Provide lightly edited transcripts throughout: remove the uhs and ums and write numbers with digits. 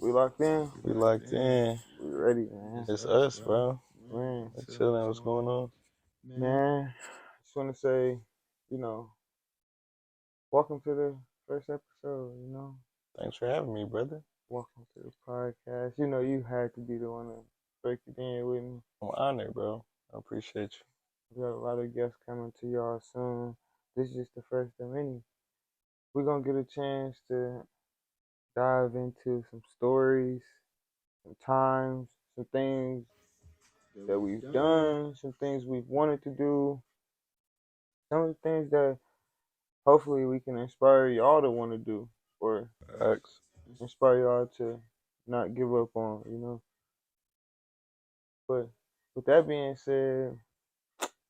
We locked in. We locked in. We ready, man. It's us, bro. Man, We're chilling. What's going on? man. Just want to say, you know, welcome to the first episode. Thanks for having me, brother. Welcome to the podcast. You had to be the one to break it in with me. I'm honored, bro. I appreciate you. We got a lot of guests coming to y'all soon. This is just the first of many. We're gonna get a chance to dive into some stories, some times, some things that we've done, some things we've wanted to do, some of the things that hopefully we can inspire y'all to want to do or Facts. inspire y'all to not give up on. But with that being said,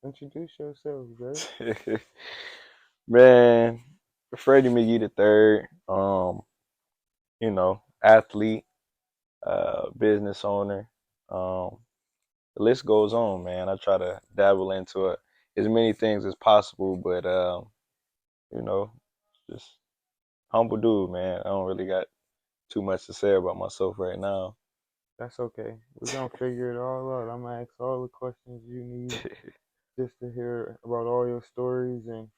introduce yourself, bro. Man, Freddie McGee III. Athlete, business owner. The list goes on, man. I try to dabble into as many things as possible, but you know, just humble dude, man. I don't really got too much to say about myself right now. That's okay. We're gonna figure it all out. I'm gonna ask all the questions you need just to hear about all your stories and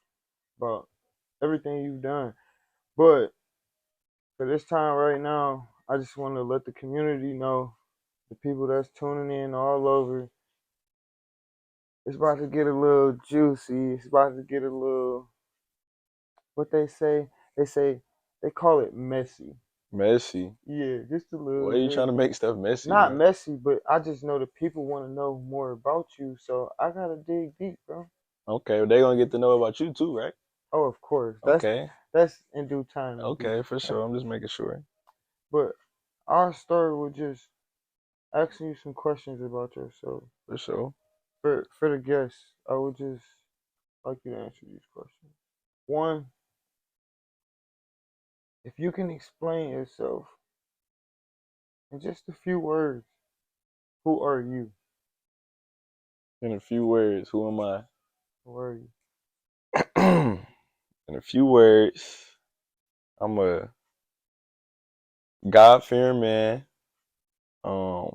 about everything you've done. But for this time right now, I just want to let the community know, the people that's tuning in all over, it's about to get a little juicy. It's about to get a little, what they say? They call it messy. Messy. Yeah, just a little Why are you bit. trying to make stuff messy, Not bro? messy, but I just know the people want to know more about you, so I gotta dig deep, bro. Okay, well, they gonna get to know about you too, right? Oh, of course. Okay, That's in due time, indeed. okay, for sure. I'm just making sure. But I'll start with just asking you some questions about yourself. For sure. For the guests, I would just like you to answer these questions. One, if you can explain yourself in just a few words, who are you? In a few words, who am I? Who are you? In a few words, I'm a God-fearing man. Um,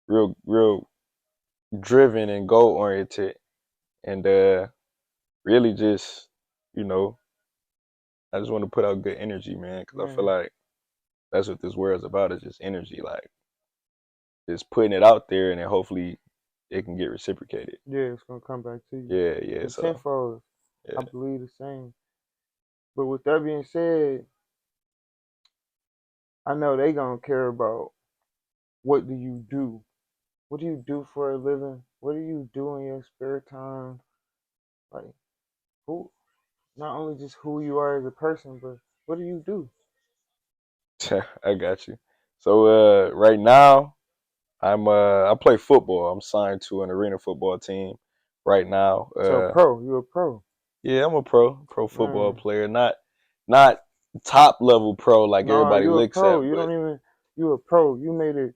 real driven and goal-oriented, and really just, you know, I just want to put out good energy, man, because I feel Man, like that's what this world's about, is just energy, like just putting it out there, and then hopefully it can get reciprocated. yeah, it's gonna come back to you. Yeah. And So tenfold, yeah, I believe the same. But with that being said, I know they gonna care about what do you do? What do you do for a living? What do you do in your spare time? Like who? Not only just who you are as a person, but what do you do? I got you. So right now, I play football. I'm signed to an arena football team right now. So pro, you a pro. Yeah, I'm a pro football Man, player. Not top level pro like no, everybody you a looks pro. at, You but don't even. You a pro. You made it.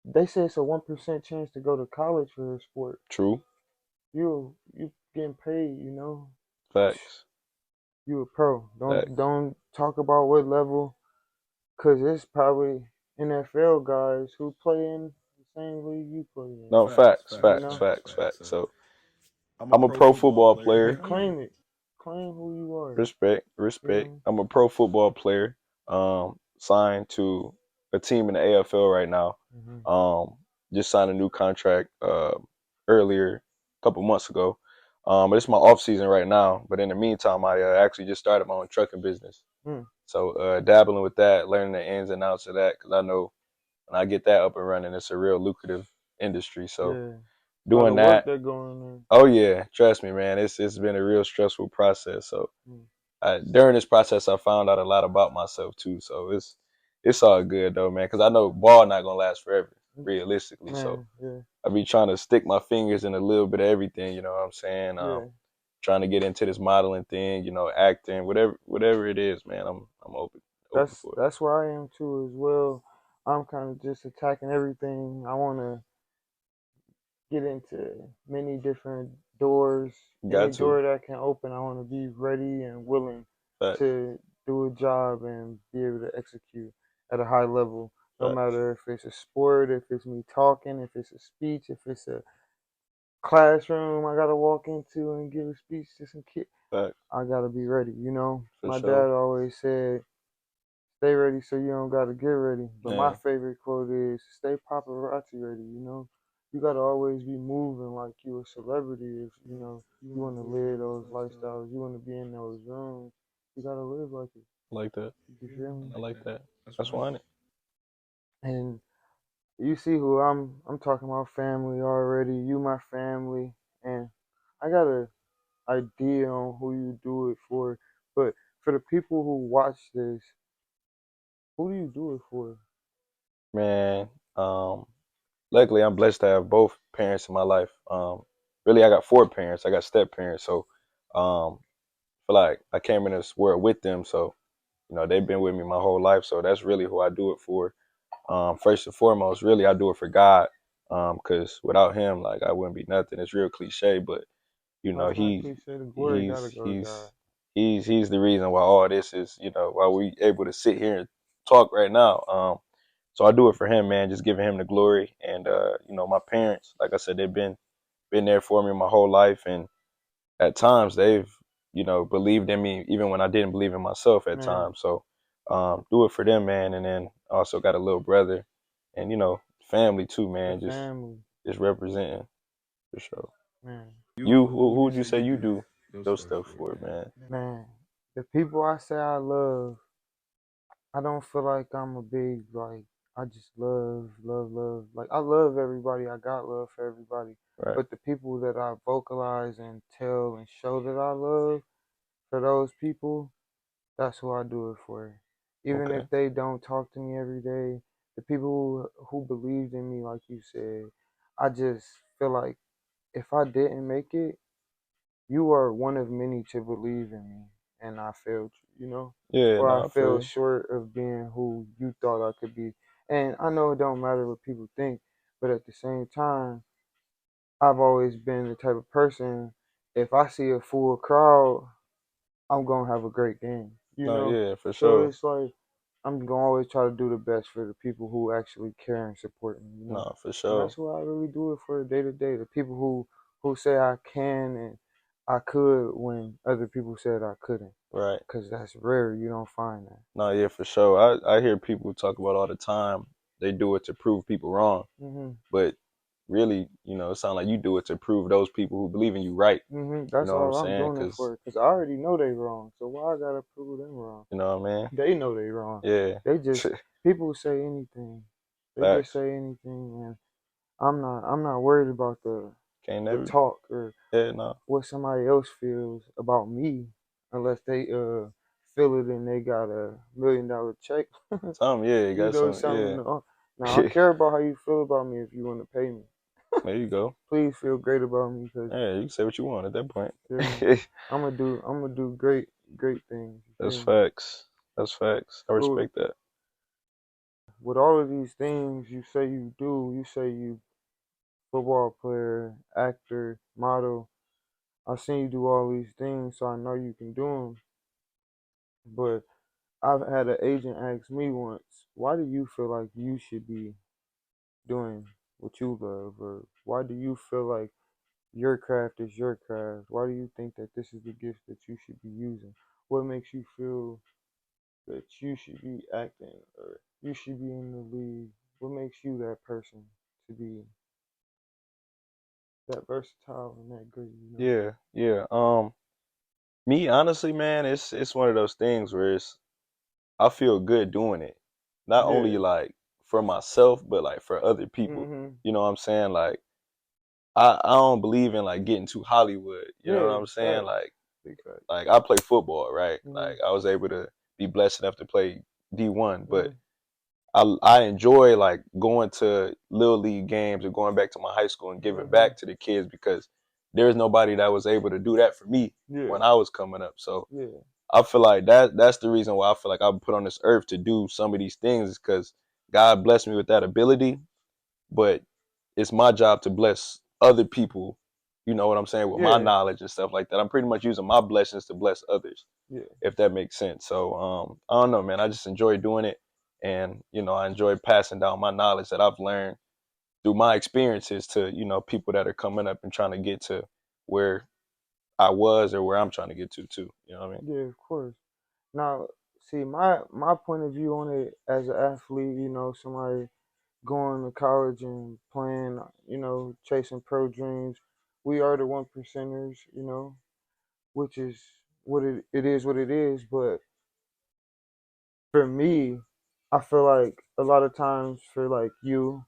They say it's a 1% chance to go to college for a sport. true. You getting paid. Facts. You a pro. Facts. Don't talk about what level, cause it's probably NFL guys who play in the same league you play in. No, facts, You facts, know, facts, facts. So I'm a pro football and player. claim it. Claim who you are. Respect, You respect. know. I'm a pro football player. Signed to a team in the AFL right now. Hmm. Um, just signed a new contract earlier, a couple months ago. But it's my off season right now. But in the meantime, I actually just started my own trucking business. Hmm. So dabbling with that, learning the ins and outs of that, because I know when I get that up and running, it's a real lucrative industry. So Yeah. A lot doing of work that, that going there. oh yeah, trust me, man, it's been a real stressful process. So Hmm. during this process, I found out a lot about myself too. So it's all good though, man, because I know ball not gonna last forever, realistically. So Man, yeah, I be trying to stick my fingers in a little bit of everything. You know what I'm saying? yeah. Trying to get into this modeling thing, acting, whatever it is, man. I'm open for it. That's where I am too as well. I'm kind of just attacking everything. I want to get into many different doors. Any Got to. door that can open, I want to be ready and willing Facts. to do a job and be able to execute. at a high level. No Facts. matter if it's a sport, if it's me talking, if it's a speech, if it's a classroom I gotta walk into and give a speech to some kid, Facts. I gotta be ready. You know, For my sure. dad always said, "Stay ready so you don't gotta get ready." But my Yeah. favorite quote is, "Stay paparazzi ready." You know, you gotta always be moving like you a celebrity. If you know you want to live those lifestyles, you want to be in those rooms, you gotta live like it. I like that. You feel me? I like that. That's 100. And you see who I'm talking about family already. You my family, and I got a idea on who you do it for. But for the people who watch this, who do you do it for? Man, luckily I'm blessed to have both parents in my life. Really I got four parents. I got step parents. So feel like I came in this world with them. So, they've been with me my whole life. So that's really who I do it for. First and foremost, really I do it for God. Cause without him, like I wouldn't be nothing. It's real cliche, but Oh, it's not he cliche. The glory he's gotta go to God. he's he's the reason why all this is, why we able to sit here and talk right now. So I do it for him, man, just giving him the glory. And my parents, like I said, they've been there for me my whole life, and at times they've, believed in me even when I didn't believe in myself at Man, times. So do it for them, man. And then also got a little brother, and family too, the man. family, Just representing for sure. man, You, who would you say you do those stuff for, man? man. The people I say I love, I don't feel like I'm a big like. I just love, love, love. Like I love everybody. I got love for everybody. Right. But the people that I vocalize and tell and show that I love, for those people, that's who I do it for. Even if Okay. they don't talk to me every day, the people who believed in me, like you said, I just feel like if I didn't make it, you are one of many to believe in me, and I failed you, you know? Yeah. Or I No, I feel fell you. short of being who you thought I could be. And I know it don't matter what people think, but at the same time, I've always been the type of person, if I see a full crowd, I'm gonna have a great game, you No, know? yeah, for So sure. it's like I'm gonna always try to do the best for the people who actually care and support me, you know? No, for And sure. that's what I really do it for day to day. The people who say I can and I could when other people said I couldn't, Right. cause that's rare. You don't find that. No, yeah, for sure. I hear people talk about all the time. They do it to prove people wrong, Mhm. but really, it sounds like you do it to prove those people who believe in you right. Mhm. You That's know what I'm all I'm saying? doing it Cause for. Cause I already know they wrong. So why I gotta prove them wrong? you know what I mean? They know they wrong. Yeah. They just people say anything. They just Facts. say anything, and I'm not worried about Can't the never. talk or Yeah. No. what somebody else feels about me unless they feel it and they got $1 million check. Some. Yeah. You You got know some. something. Yeah. Now I care about how you feel about me if you want to pay me. There you go. Please feel great about me because Yeah. You can say what you want at that point. feel me. I'm gonna do great things. You That's feel me? facts. That's facts. I But respect that. with all of these things you say you do, you say you football player, actor, model. I seen you do all these things, so I know you can do them. But I've had an agent ask me once, why do you feel like you should be doing what you love? Or why do you feel like your craft is your craft? Why do you think that this is the gift that you should be using? What makes you feel that you should be acting or you should be in the league? What makes you that person to be that versatile and that great, you know? Yeah. Yeah. Me honestly, man, it's one of those things where I feel good doing it. Not only Yeah. like for myself, but like for other people. Mhm. You know what I'm saying? Like I don't believe in like getting too Hollywood. You know what Yeah. I'm saying? Facts. Like Big facts. like I play football, right? Like Mhm. I was able to be blessed enough to play D1, but Mhm. I enjoy like going to little league games or going back to my high school and giving Mhm. back to the kids because there's nobody that was able to do that for me Yeah. when I was coming up. So Yeah. I feel like that's the reason why I feel like I'm put on this earth to do some of these things is because God blessed me with that ability, but it's my job to bless other people, you know what I'm saying, with my Yeah. knowledge and stuff like that. I'm pretty much using my blessings to bless others, Yeah. if that makes sense. So I don't know, man. I just enjoy doing it. and I enjoy passing down my knowledge that I've learned through my experiences to people that are coming up and trying to get to where I was or where I'm trying to get to too. You know what I mean? Yeah, of course. Now, see, my point of view on it as an athlete, somebody going to college and playing, chasing pro dreams. We are the one percenters, which is it is what it is. But for me, I feel like a lot of times for like you,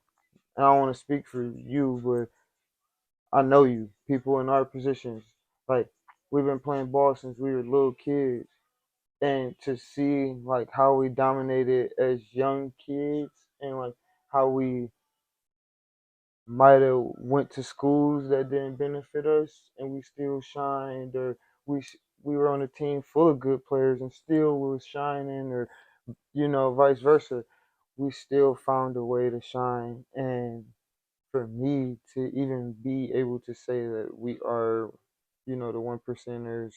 and I don't want to speak for you, but I know you, people in our positions, like we've been playing ball since we were little kids, and to see like how we dominated as young kids, and like how we might have went to schools that didn't benefit us and we still shined, or we were on a team full of good players and still we was shining, or vice versa, we still found a way to shine. And for me to even be able to say that we are, the one percenters,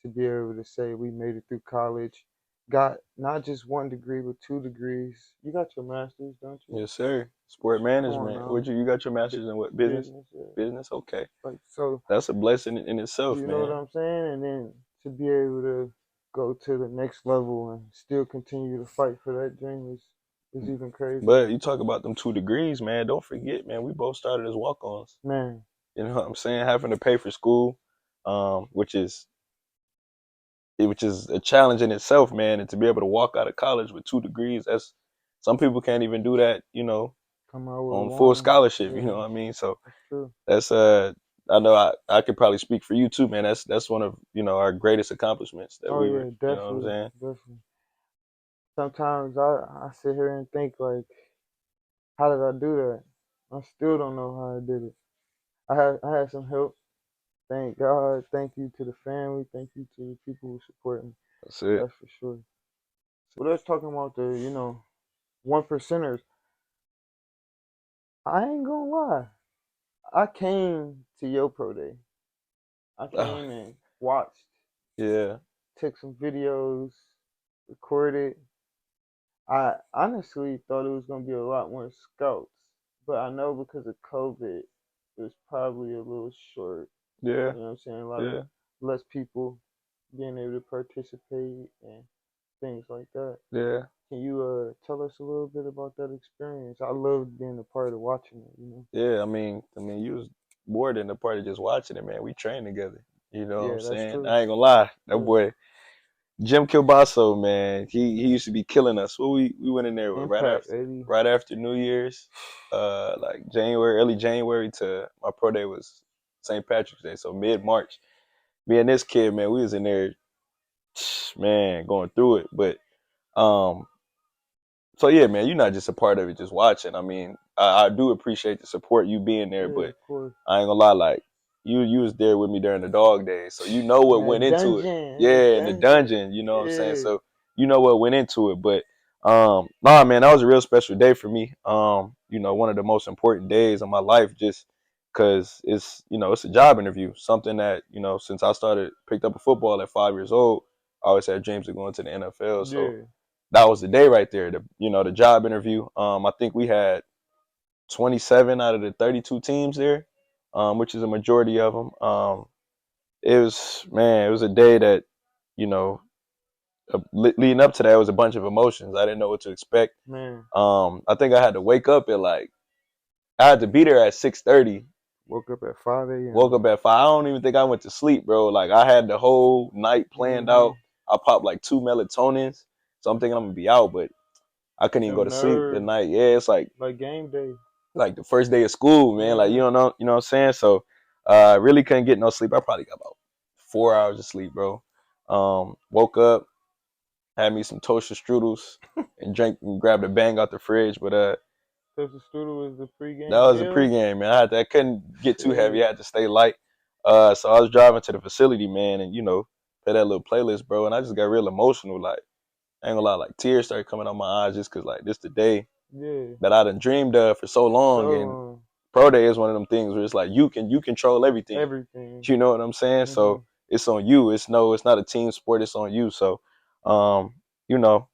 to be able to say we made it through college, got not just one degree but 2 degrees. You got your masters, don't you? Yes, sir. Sport Come on management. now. What you got your B- master's in what? Business? business, yeah. Business? Okay. Like, so, That's a blessing in itself, you know what man. I'm saying? And then to be able to go to the next level and still continue to fight for that dream is even crazier. But you talk about them 2 degrees, man. Don't forget, man, we both started as walk-ons. Man, You know what I'm saying? Having to pay for school, which is a challenge in itself, man. And to be able to walk out of college with 2 degrees, that's some people can't even do that, come out with on full one. scholarship. You Yeah, know what I mean? So that's true. that's I know I could probably speak for you too, man. That's one of our greatest accomplishments that Oh we were. yeah, You know what I'm definitely, saying? definitely. Sometimes I sit here and think like, how did I do that? I still don't know how I did it. I had some help. Thank God. Thank you to the family. Thank you to the people who support me. That's it. That's for sure. But let's talk about the one percenters. I ain't gonna lie. I came to your pro day. I Oh, came and watched, yeah, took some videos, recorded. I honestly thought it was gonna be a lot more scouts, but I know because of COVID, it was probably a little short. yeah, You know what I'm saying? A lot of yeah, less people being able to participate and things like that. yeah, Can you tell us a little bit about that experience? I loved being a part of watching it. yeah. I mean, you was more than a part of just watching it, man. We trained together. You know what I'm Yeah, that's saying? true. I ain't gonna lie, that Yeah. boy Jim Kilbasso, man, he used to be killing us. Well, we went in there right Impact, after baby. New Year's, like January, early January to my pro day was St. Patrick's Day, so mid March. Me and this kid, man, we was in there, man, going through it. But um, so yeah, man, you're not just a part of it, just watching. I mean, I do appreciate the support, you being there, Yeah, but of course. I ain't gonna lie, like you was there with me during the dog days, so you know In what went that into it. dungeon, in the Yeah, in the dungeon. dungeon, you know what I'm saying. Yeah. So you know what went into it, but nah, man, that was a real special day for me. One of the most important days of my life, just because it's a job interview, something that since I started picked up a football at 5 years old, I always had dreams of going to the NFL. So Yeah. that was the day right there. The job interview. I think we had 27 out of the 32 teams there, which is a majority of them. It was a day that, you know, leading up to that, it was a bunch of emotions. I didn't know what to expect. Man. I think I had to wake up at I had to be there at 6:30. Woke up at 5 Woke a.m. up at 5. I don't even think I went to sleep, bro. Like I had the whole night planned Mm-hmm. out. I popped like 2 melatonins, so I'm thinking I'm gonna be out, but I couldn't even go Them to sleep the nerves. night. Yeah, it's Like game day. like the first day of school, man. Like you Yeah. don't know, you know what I'm saying? So really couldn't get no sleep. I probably got about 4 hours of sleep, bro. Woke up, had me some toaster strudels and drank and grabbed a bang out the fridge. But Because the studio is the that pregame was a meal. pregame, man. I couldn't get too heavy. Shit. I had to stay light. So I was driving to the facility, man, and play that little playlist, bro. And I just got real emotional. Like I ain't gonna lie, like tears started coming out my eyes just cause like this the day Yeah. that I done dreamed of for so long. So, And pro day is one of them things where it's like you control everything. everything. You know what I'm saying? Mm-hmm. So it's on you. It's not a team sport. It's on you. So, um, you know,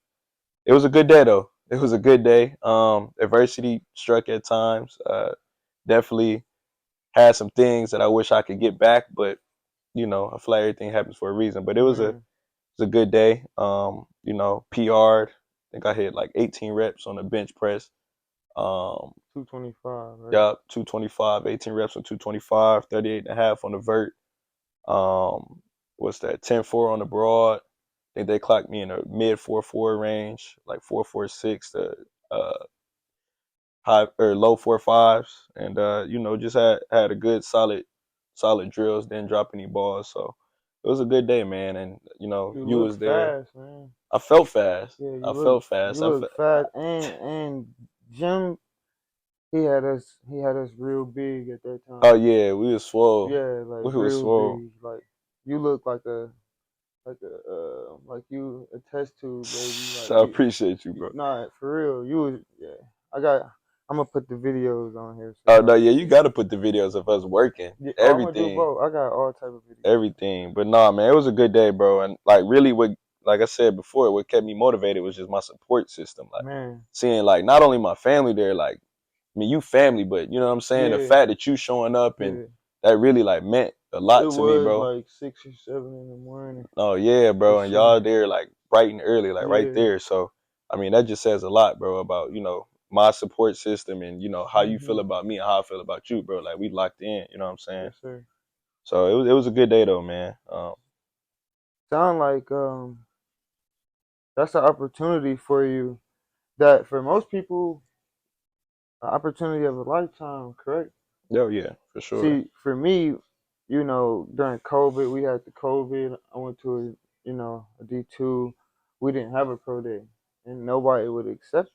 it was a good day though. it was a good day. Adversity struck at times. Definitely had some things that I wish I could get back, but I feel like everything happens for a reason. But Man, it was a good day. PR'd. I think I hit like 18 reps on the bench press. Um, 225, right? yeah, 225, 18 reps on 225, 38 and a half on the vert. Um, what's that? 10-4 on the broad. I think they clocked me in a mid 4-4 range, like 4-4-6 to high or low 4-5s, and just had a good solid drills. Didn't drop any balls, so it was a good day, man. And You you look was there. fast, man. I felt fast. Yeah, I felt you fast. look fast, and Jim, he had us real big at that Oh time. yeah, we was swole. Yeah, like We was real swole. big. Like you look like you a test tube, baby. Like I appreciate you, bro. nah, for real. You was yeah. I got. I'm gonna put the videos on here so Oh no, y'all yeah, can you see. got to put the videos of us working, Yeah, oh, I'm gonna do everything, both. I got all type of videos. everything. But nah, man, it was a good day, bro. And like really, like I said before, what kept me motivated was just my support system. Like Man, seeing like not only my family there, like I mean, you family, but you know what I'm saying? The yeah, fact that you showing up and yeah. that really like meant a It lot to me, was bro. like 6 or 7 in the morning Oh yeah, for bro. And sure. y'all there like bright and early, like right Yeah. there. So I mean that just says a lot, bro, about, my support system and, how you feel Mhm. about me and how I feel about you, bro. Like we locked in, you know what I'm saying? Yes, sir. So it was a good day though, man. Sound like that's an opportunity for you. That for most people, an opportunity of a lifetime. Correct. Yo, yeah, for sure. See, for me, during COVID, we had the COVID. I went to a D2. We didn't have a pro day, and nobody would accept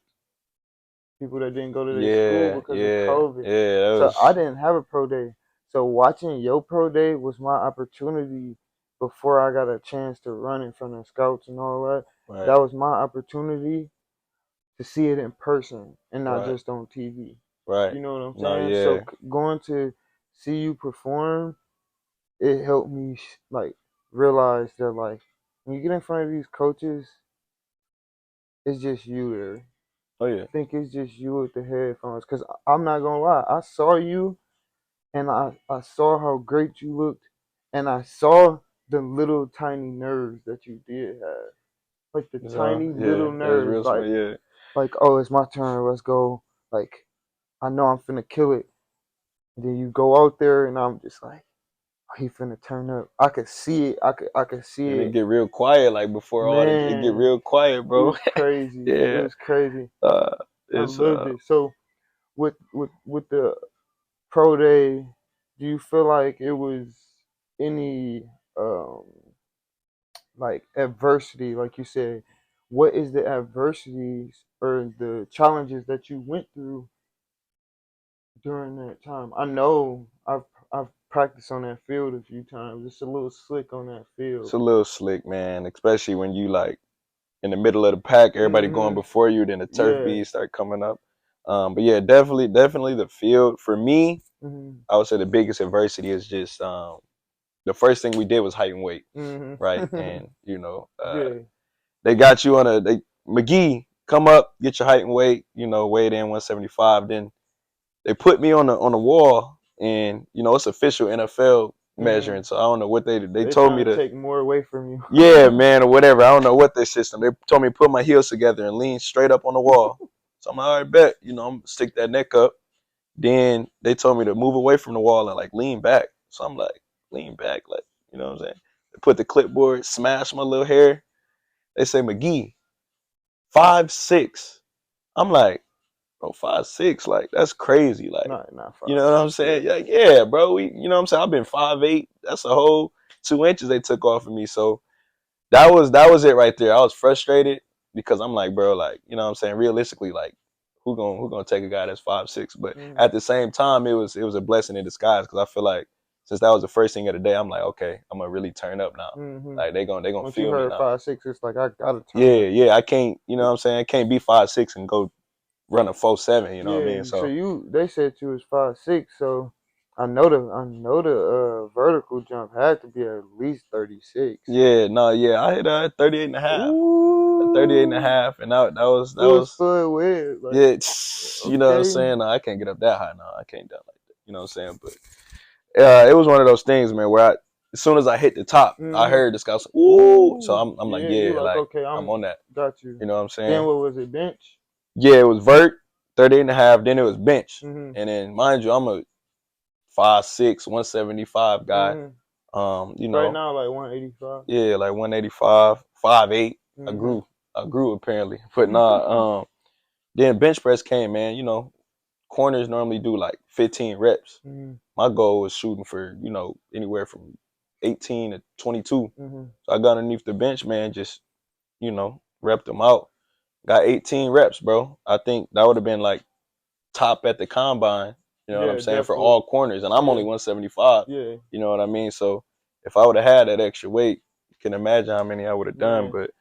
people that didn't go to their school Yeah, because of yeah, COVID. yeah. That So I was didn't have a pro day. So watching your pro day was my opportunity before I got a chance to run in front of scouts and all that. right, That was my opportunity to see it in person and not right, just on TV. right. You know what I'm No, saying? So yeah, going to see you perform, it helped me like realize that like when you get in front of these coaches, it's just you there. oh yeah, I think it's just you with the headphones. Cause I'm not gonna lie, I saw you and I saw how great you looked, and I saw the little tiny nerves that you did have, like the tiny yeah. little That was nerves, real smart. Yeah, like oh it's my turn, let's go, like I know I'm finna kill it. And then you go out there, and I'm just like, oh, he finna turn up. I could see it. I could see and it it. get real quiet like before all that. It get Man, real quiet, it bro. was crazy. It Yeah. was crazy. Uh, I it's loved it. So with the pro day, do you feel like it was any um like adversity, like you said? What is the adversities or the challenges that you went through during that time? I know I've practiced on that field a few times. It's a little slick on that it's field. a little slick, man. Especially when you like in the middle of the pack, everybody going Mhm. before you, then the turf Yeah. bees start coming up. But yeah, definitely the field. For me, Mhm. I would say the biggest adversity is just the first thing we did was height and weight, Mhm. right? And Yeah. they got you on McGee, come up, get your height and weight, weighed in 175. Then they put me on the wall, and it's official NFL Mhm. measuring. So I don't know what they They told me trying to to. take more away from Yeah, you. man, or whatever. I don't know what their system. They told me to put my heels together and lean straight up on the wall. So I'm like, all right, bet. I'm gonna stick that neck up. Then they told me to move away from the wall and like lean back. So I'm like, lean back, like, you know what I'm saying? They put the clipboard, smash my little hair. They say McGee, 5'6". I'm like, bro, 5'6", like that's crazy. Like, Not you five know what I'm six. saying? Yeah. Like, yeah, bro. You know what I'm saying? I've been 5'8". That's a whole 2 inches they took off of me. So that was it right there. I was frustrated because I'm like, bro, like, you know what I'm saying? Realistically, like, who gonna take a guy that's 5'6"? But Mhm. at the same time, it was a blessing in disguise because I feel like since that was the first thing of the day, I'm like, okay, I'm gonna really turn up now. Mhm. Like they gonna Once you feel me heard now. 5'6", it's like I gotta turn Yeah, up. yeah. I can't, you know what I'm saying? I can't be 5'6" and go run a 4'7", you know what I mean? Yeah. So So they said you was 5'6", so I know the vertical jump had to be at least 36. yeah, no, yeah. I hit 38 and a half. Ooh. 38 and a Ooh, half, and that to a was spud with like yeah. You know what I'm okay. saying? No, I can't get up that high now. I can't down like that. You know what I'm saying? But it was one of those things, man, where as soon as I hit the top, I Mm-hmm. heard the scouts, ooh. So Ooh, I'm like, yeah. You yeah, like like okay? I'm I'm on that. got you. You know what I'm Then saying? what was it? Bench. Yeah, it was vert, 38 and a half. Then it was bench. Mm-hmm. And then, mind you, I'm a 5'6", 175 guy. Mm-hmm. You Right know, now, like 185. yeah, like 185, 5'8". I Mm-hmm. grew. I grew apparently. But nah, then bench press came, man. You know, corners normally do like 15 reps. mm-hmm. My goal was shooting for, anywhere from 18 to 22. Mm-hmm. So I got underneath the bench, man, just, repped them out. Got 18 reps, bro. I think that would have been like top at the combine, you know what I'm Yeah, saying, for definitely. all corners. And I'm Yeah, only 175, yeah, you know what I mean? So if I would have had that extra weight, you can imagine how many I would have done. man. But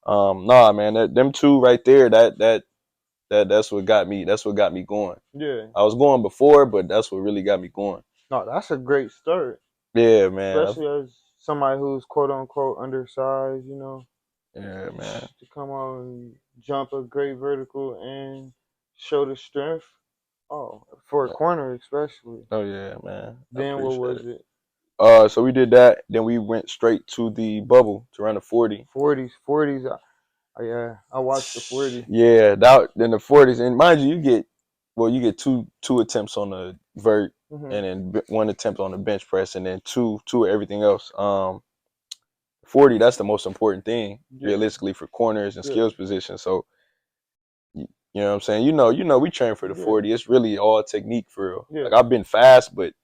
nah, man, them two right there, that's what got me. That's what got me going. Yeah. I was going before, but that's what really got me going. No, that's a great start, Yeah, man. especially as somebody who's quote unquote undersized. You know, Yeah, man. to come on and jump a great vertical and show the strength. Oh, for a corner especially. Oh yeah, man. I Then what appreciate was it. it? So we did that. Then we went straight to the bubble to run a 40. 40s, 40s. Yeah, I watched the 40. Yeah, that then the 40s, and mind you, you get two attempts on the vert, Mhm. and then one attempt on the bench press, and then two everything else. 40, that's the most important thing Yeah, realistically for corners and yeah, skills position. So you know what I'm saying. You know, we train for the yeah, 40. It's really all technique for real. yeah. Like I've been fast, but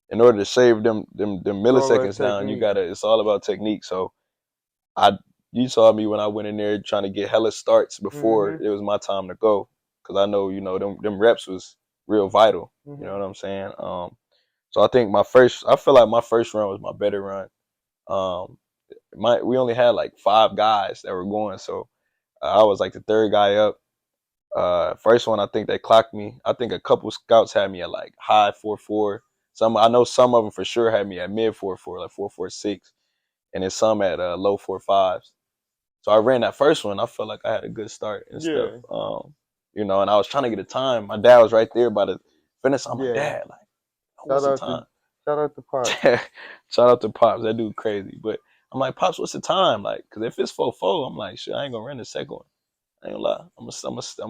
in order to save them It's all about milliseconds down, technique. it's all about technique. So I you saw me when I went in there trying to get hella starts before Mhm. it was my time to go, because I know them reps was real vital. You know Mhm. what I'm saying? So I feel like my first run was my better run. Um, we only had like 5 guys that were going, so I was like the third guy up. First one, I think they clocked me. I think a couple scouts had me at like high 4.4. I know some of them for sure had me at mid 4.4, like 4.46, and then some at low 4.5s. So I ran that first one. I felt like I had a good start and stuff. Yeah, And I was trying to get a time. My dad was right there by the finish. I'm like, yeah. Dad, like, Shout what's the out to time? shout out to Pops. Shout out to Pops. That dude crazy. But I'm like, Pops, what's the time? Like, cause if it's 4.4, I'm like, shit, I ain't gonna run the second one. I ain't gonna lie. I'm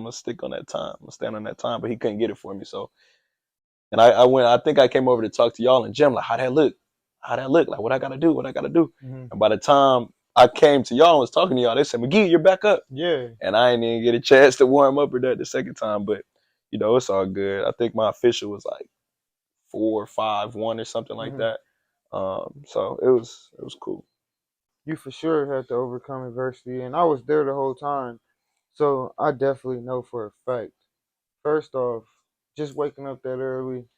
gonna stick on that time. I'm gonna stand on that time. But he couldn't get it for me. So, and I went. I think I came over to talk to y'all in gym. Like, how that look? How that look? Like, what I gotta do? What I gotta do? Mhm. And by the time I came to y'all and was talking to y'all, they said, McGee, you're back up. Yeah. And I didn't even get a chance to warm up or that the second time. But it's all good. I think my official was like 4.51 or something like Mhm. that. So it was cool. You for sure had to overcome adversity, and I was there the whole time, so I definitely know for a fact. First off, just waking up that early,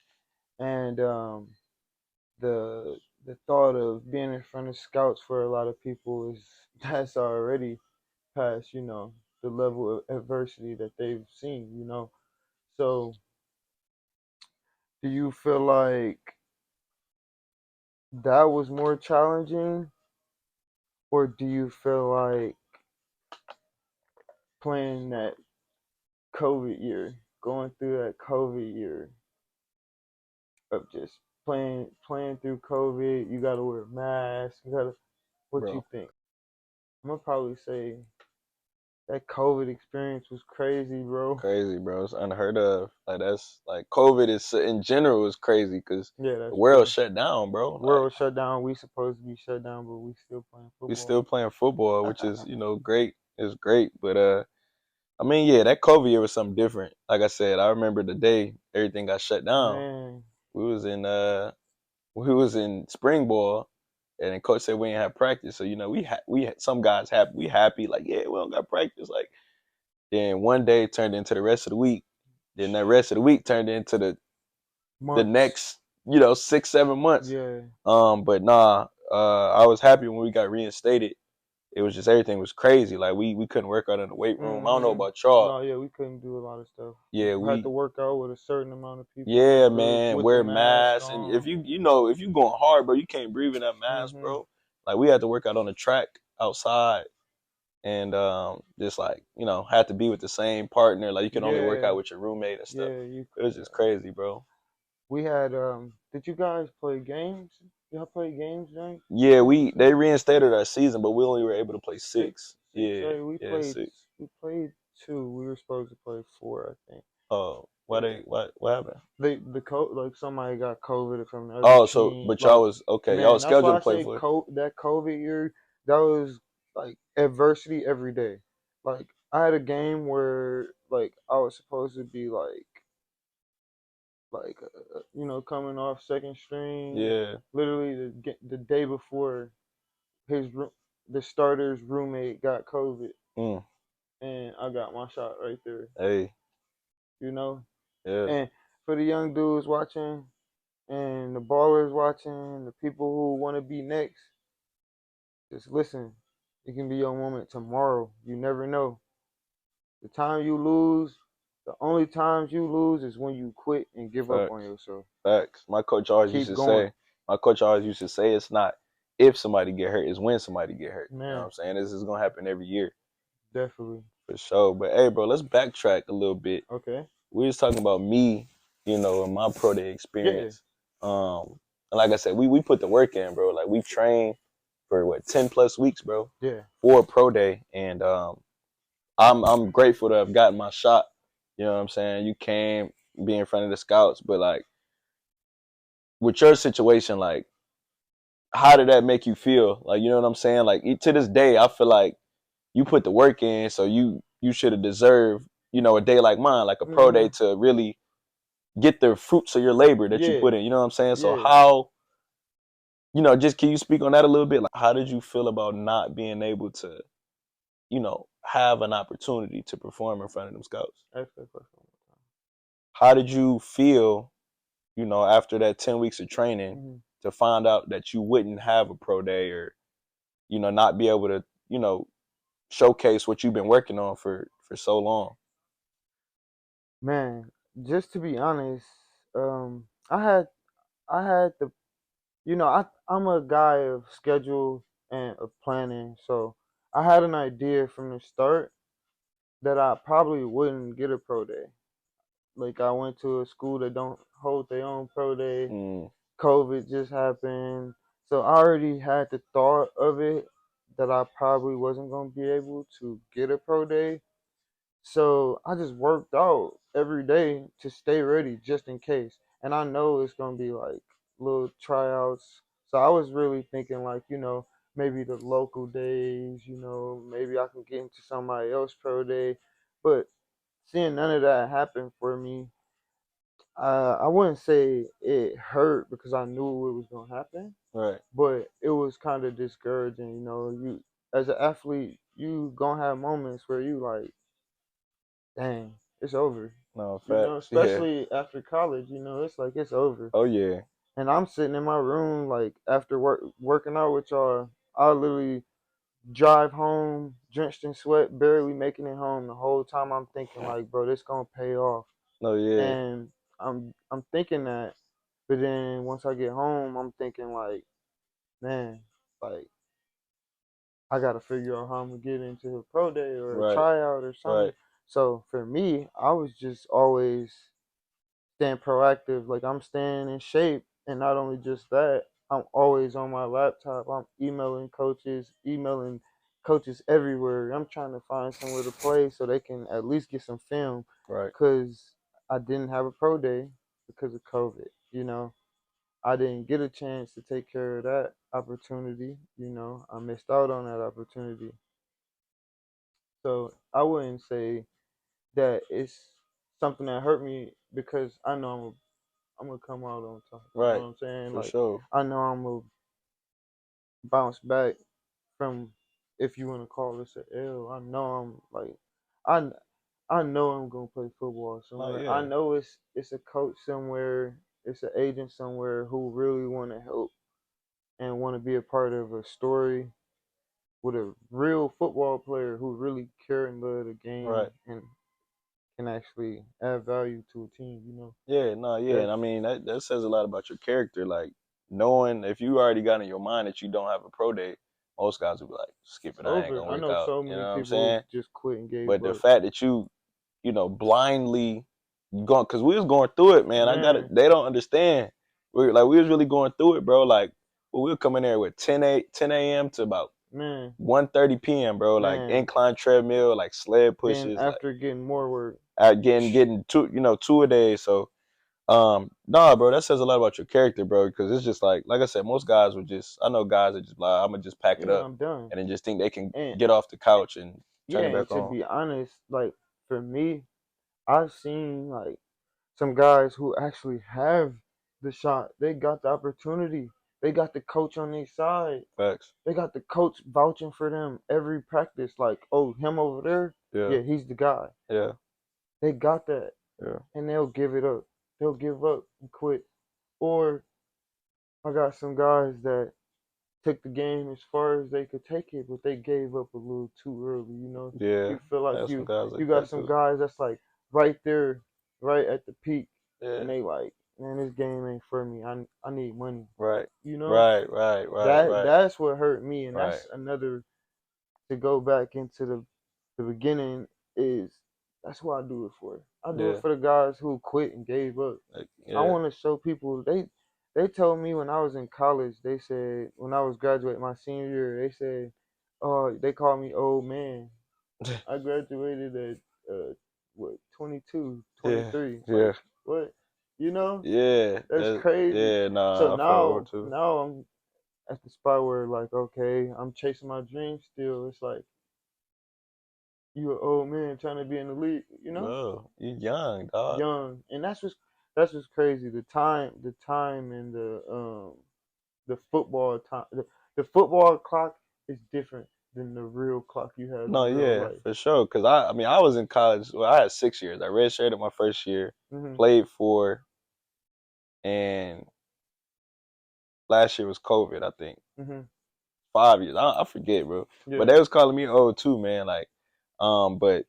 and the thought of being in front of scouts for a lot of people is that's already past, the level of adversity that they've seen. So, do you feel like that was more challenging, or do you feel like playing that COVID year, going through that COVID year of just playing through COVID, you gotta wear a mask, what you Bro, think? I'm gonna probably say that COVID experience was crazy, bro. crazy, bro. It's unheard of. Like that's like COVID is in general is crazy because Yeah, the that's world true. shut down, bro. Like World shut down. We supposed to be shut down, but we still playing we football. still playing football, which is great. It's great, but I mean, yeah, that COVID year was something different. Like I said, I remember the day everything got shut down. Man, We was in spring ball, and then coach said we ain't have practice. So we had some guys happy. We happy like, yeah, we don't got practice. Like then one day turned into the rest of the week. Then that rest of the week turned into the months. next 6-7 months. Yeah. But nah, I was happy when we got reinstated. It was just everything was crazy. Like we couldn't work out in the weight room. I don't know Mhm. about y'all. No, yeah, we couldn't do a lot of stuff. Yeah, We had to we work out with a certain amount of people in the yeah, group man, with the wear mask masks, and if on. if you going hard, bro, you can't breathe in that mask, Mhm. bro. Like we had to work out on the track outside, and just like had to be with the same partner. Like you can only work Yeah, out with your roommate and stuff. yeah, you. It was just crazy, bro. We had. Did you guys play games? Y'all play games during Yeah, during the they season? reinstated our season, but we only were able to play Six, six. six. Yeah, Right? We yeah, played. six. We played two. We were supposed to play four, I think. Oh, Yeah. what happened? Like somebody got COVID from the other Oh, so team. but y'all Like, was okay. Y'all man, was that's why scheduled I to play say for it. that COVID year, that was like adversity every day. Like I had a game where like I was supposed to be coming off second string. Yeah. Literally the day before his the starter's roommate got COVID, Mm. and I got my shot right there. Hey. You know, Yeah. and for the young dudes watching and the ballers watching, the people who want to be next, just listen. It can be your moment tomorrow. You never know. The time you lose, the only times you lose is when you quit and give up on Facts. yourself. Facts. Keep going. My coach always used to say it's not if somebody get hurt, it's when somebody get hurt. You know what Man, I'm saying? This is gonna happen every year definitely. for sure. But hey, bro, let's backtrack a little bit. Okay. We was talking about me, and my pro day Yeah. experience. And like I said, we put the work in, bro. Like we trained for what 10+ weeks, bro, Yeah. for a pro day, and I'm grateful to have gotten my shot. You know what I'm saying? You came, be in front of the scouts, but like with your situation, like how did that make you feel? Like you know what I'm saying? Like to this day, I feel like you put the work in, so you should have deserved, a day like mine, like a pro day Mhm. to really get the fruits of your labor that you Yeah. put in. You know what I'm saying? So Yeah. how, just can you speak on that a little bit? Like how did you feel about not being able to, have an opportunity to perform in front of them scouts? Ask that question How did you feel, after that 10 weeks of one training more time. to find out that you wouldn't have a pro day or, not be able to, showcase what you've been working on for so long? Man, just to be honest, I had the I'm a guy of schedule and of planning, so I had an idea from the start that I probably wouldn't get a pro day. Like I went to a school that don't hold their own pro day. Mm, COVID just happened, so I already had the thought of it that I probably wasn't gonna be able to get a pro day. So I just worked out every day to stay ready just in case. And I know it's gonna be like little tryouts. So I was really thinking like, maybe the local days, maybe I can get into somebody else pro day. But seeing none of that happen for me, I wouldn't say it hurt because I knew it was gonna happen, right. but it was kind of discouraging. You as an athlete, you gonna have moments where you like, dang, it's over. No, facts. Yeah. Especially after college, it's like it's over. Oh yeah. And I'm sitting in my room like after working out with y'all, I literally drive home drenched in sweat, barely making it home. The whole time I'm thinking like, bro, this gonna pay off. No, yeah. And I'm thinking that, but then once I get home, I'm thinking like, man, like I gotta figure out how I'm gonna get into a pro day or a Right. tryout or Right. something. So for me, I was just always staying proactive. Like I'm staying in shape, and not only just that, I'm always on my laptop. I'm emailing coaches everywhere. I'm trying to find somewhere to play so they can at least get some film, Right. because I didn't have a pro day because of COVID. I didn't get a chance to take care of that opportunity. I missed out on that opportunity. So I wouldn't say that it's something that hurt me because I know I'm gonna come out on top. You know Right. what I'm saying? For Like sure. I know I'm gonna bounce back from, if you wanna call this a L. I know I'm like I I know I'm gonna play football No, somewhere. I yeah. know it's a coach somewhere, it's an agent somewhere who really wanna help and wanna be a part of a story with a real football player who really care and love the game Right. and can actually add value to a team. Yeah, no, yeah. And That's I mean that says a lot about your character. Like knowing if you already got in your mind that you don't have a pro day, most guys would be like, skip It's it, I ain't over. gonna I work know out. so You many know what I'm people saying? just quit and gave But the up. fact that blindly going, cause we was going through it, man. Man, they don't understand. We was really going through it, bro. Like, well, we were coming there with 10 a.m. to about man, 1:30 p.m., bro. Like man. incline treadmill, like sled Then pushes, like after getting more work, getting two a day. So nah, bro, that says a lot about your character, bro. Because it's just like I said, most guys would just. I know guys that just like, I'm gonna just pack it yeah, up, I'm done. and then just think they can And get off the couch and yeah, turn it and back to on. be honest, like for me, I've seen like some guys who actually have the shot. They got the opportunity. They got the coach on their side. Facts. They got the coach vouching for them every practice. Like, oh, him over there, Yeah. yeah, he's the guy. Yeah. They got that, Yeah. and they'll give it up. They'll give up and quit. Or I got some guys that took the game as far as they could take it, but they gave up a little too early. Yeah. You feel like I have some guys you like got that some too. guys that's like right there, right at the peak, Yeah. and they like, man, this game ain't for me. I need money. Right. You know Right. Right. Right. Right. that's what hurt me, and Right. that's another to go back into the beginning is that's what I do it for. I do it Yeah. for the guys who quit and gave up. Like, I yeah. want to show people they told me when I was in college, they said when I was graduating my senior year, they said, oh, they called me old man. I graduated at what 22, Yeah. 23. Like Yeah. what? You know? Yeah. That's crazy. Yeah. So Nah, I feel old too. now I'm at the spot where like okay, I'm chasing my dreams still. It's like you an old man trying to be in the league, Bro, you young, dog. young, and that's what's crazy. The time, and the football time, the football clock is different than the real clock you have in No, real yeah, life. for sure. Cause I mean, I was in college. Well, I had 6 years. I redshirted my first year, Mhm. played 4, and last year was COVID. I think Mhm. 5 years. I forget, bro. But Yeah. they was calling me old too, man. Like, but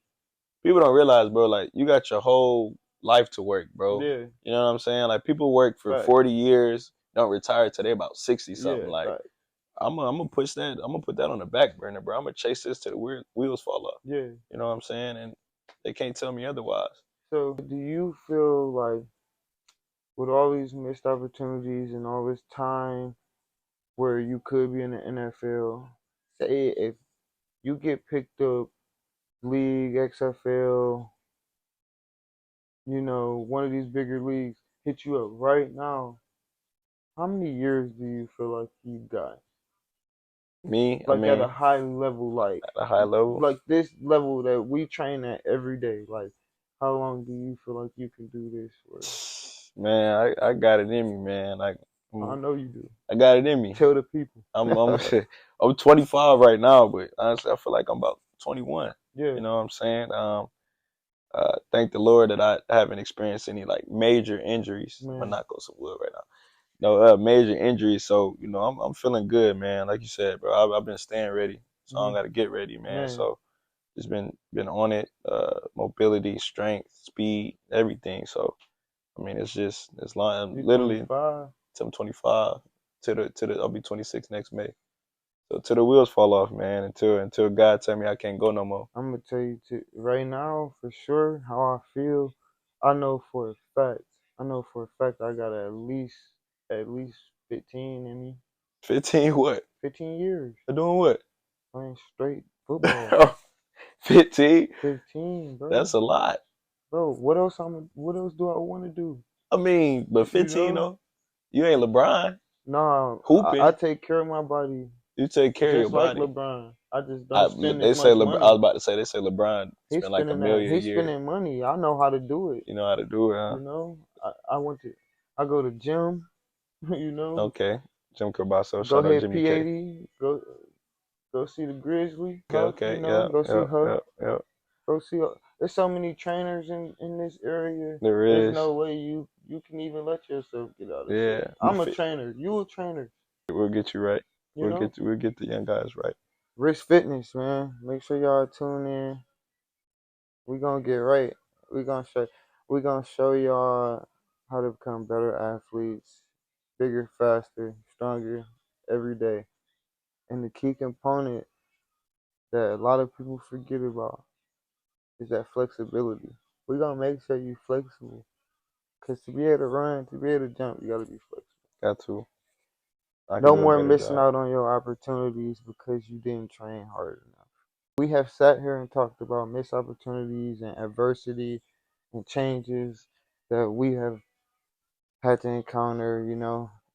people don't realize, bro. Like, you got your whole life to work, bro. Yeah. You know what I'm saying? Like, people work for Facts. 40 years, don't retire till they about 60 something. Yeah. Like, Facts. I'm gonna push that. I'm gonna put that on the back burner, bro. I'm gonna chase this till the wheels fall off. Yeah. You know what I'm saying? And they can't tell me otherwise. So, do you feel like with all these missed opportunities and all this time where you could be in the NFL, say if you get picked up, league, XFL, one of these bigger leagues hit you up right now, how many years do you feel like you got? Me, I Like at a mean, high level, at a high level, like this level that we train at every day. Like, how long do you feel like you can do this for? man, I got it in me, man. Like, I mm, know you do. I got it in me. Tell the people. I'm I'm 25 right now, but honestly, I feel like I'm about 21. Yeah, You know what I'm saying? Thank the Lord that I haven't experienced any like major injuries. I'm gonna man. knock on some wood right now. No major injuries, so I'm feeling good, man. Like you said, bro, I've been staying ready, so I don't Hmm. got to get ready, man. Man, So just been on it, mobility, strength, speed, everything. So I mean, it's long, you literally 25. till I'm 25, to the I'll be 26 next May. So till the wheels fall off, man. Until God tell me I can't go no more. I'm gonna tell you right now for sure how I feel. I know for a fact. I know for a fact I got at least 15 in me. 15 what? 15 years Doing what? playing straight football. 15? 15, bro. That's a lot. Bro, what else do I want to do? I mean, but You 15 know? though, you ain't LeBron Nah, I hooping. take care of my body You take care of your just like body. LeBron. I just don't spend as They say much I was money. about to say they say LeBron He's spent like a spending that. million a He's year. spending money. I know how to do it. You know how to do it, huh? I went to. I go to gym. You know, Okay. Jim Carbasso, go shout out ahead Jimmy K. P80. Go see the Grizzly. Okay, Huff. okay, yeah, Go see yeah, Huff. yeah, yeah. Go see. There's so many trainers in this area. There There's is. no way you can even let yourself get out of shape. Yeah. I'm a trainer. You a trainer. We'll get you right. You know. We'll get the young guys right. Risk Fitness, man. Make sure y'all tune in. We gonna get right. We gonna show. We gonna show y'all how to become better athletes, bigger, faster, stronger every day. And the key component that a lot of people forget about is that flexibility. We're gonna make sure you're flexible. Cause to be able to run, to be able to jump, you gotta be flexible. Got to. I can No do a more better missing job. out on your opportunities because you didn't train hard enough. We have sat here and talked about missed opportunities and adversity and changes that we have had to encounter,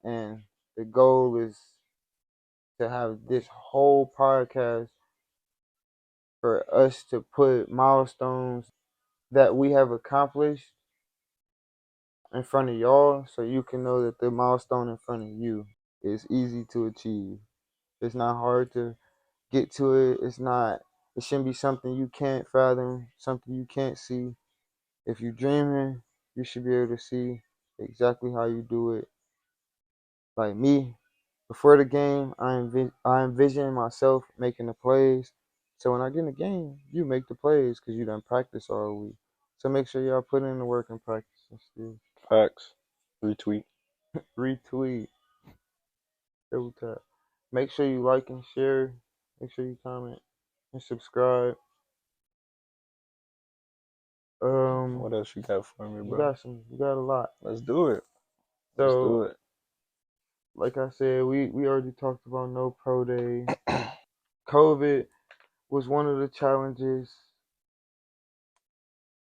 and the goal is to have this whole podcast for us to put milestones that we have accomplished in front of y'all so you can know that the milestone in front of you is easy to achieve. It's not hard to get to it. It shouldn't be something you can't fathom, something you can't see. If you're dreaming, you should be able to see exactly how you do it. Like me, before the game, I envision myself making the plays. So when I get in the game, you make the plays because you done practice all week. So make sure y'all put in the work and practice and still Facts. Retweet. retweet, double tap. Make sure you like and share. Make sure you comment and subscribe. Um, What else you got for me, we bro? got a lot. Let's do it. Let's do So it. like I said, we already talked about no pro day. COVID was one of the challenges.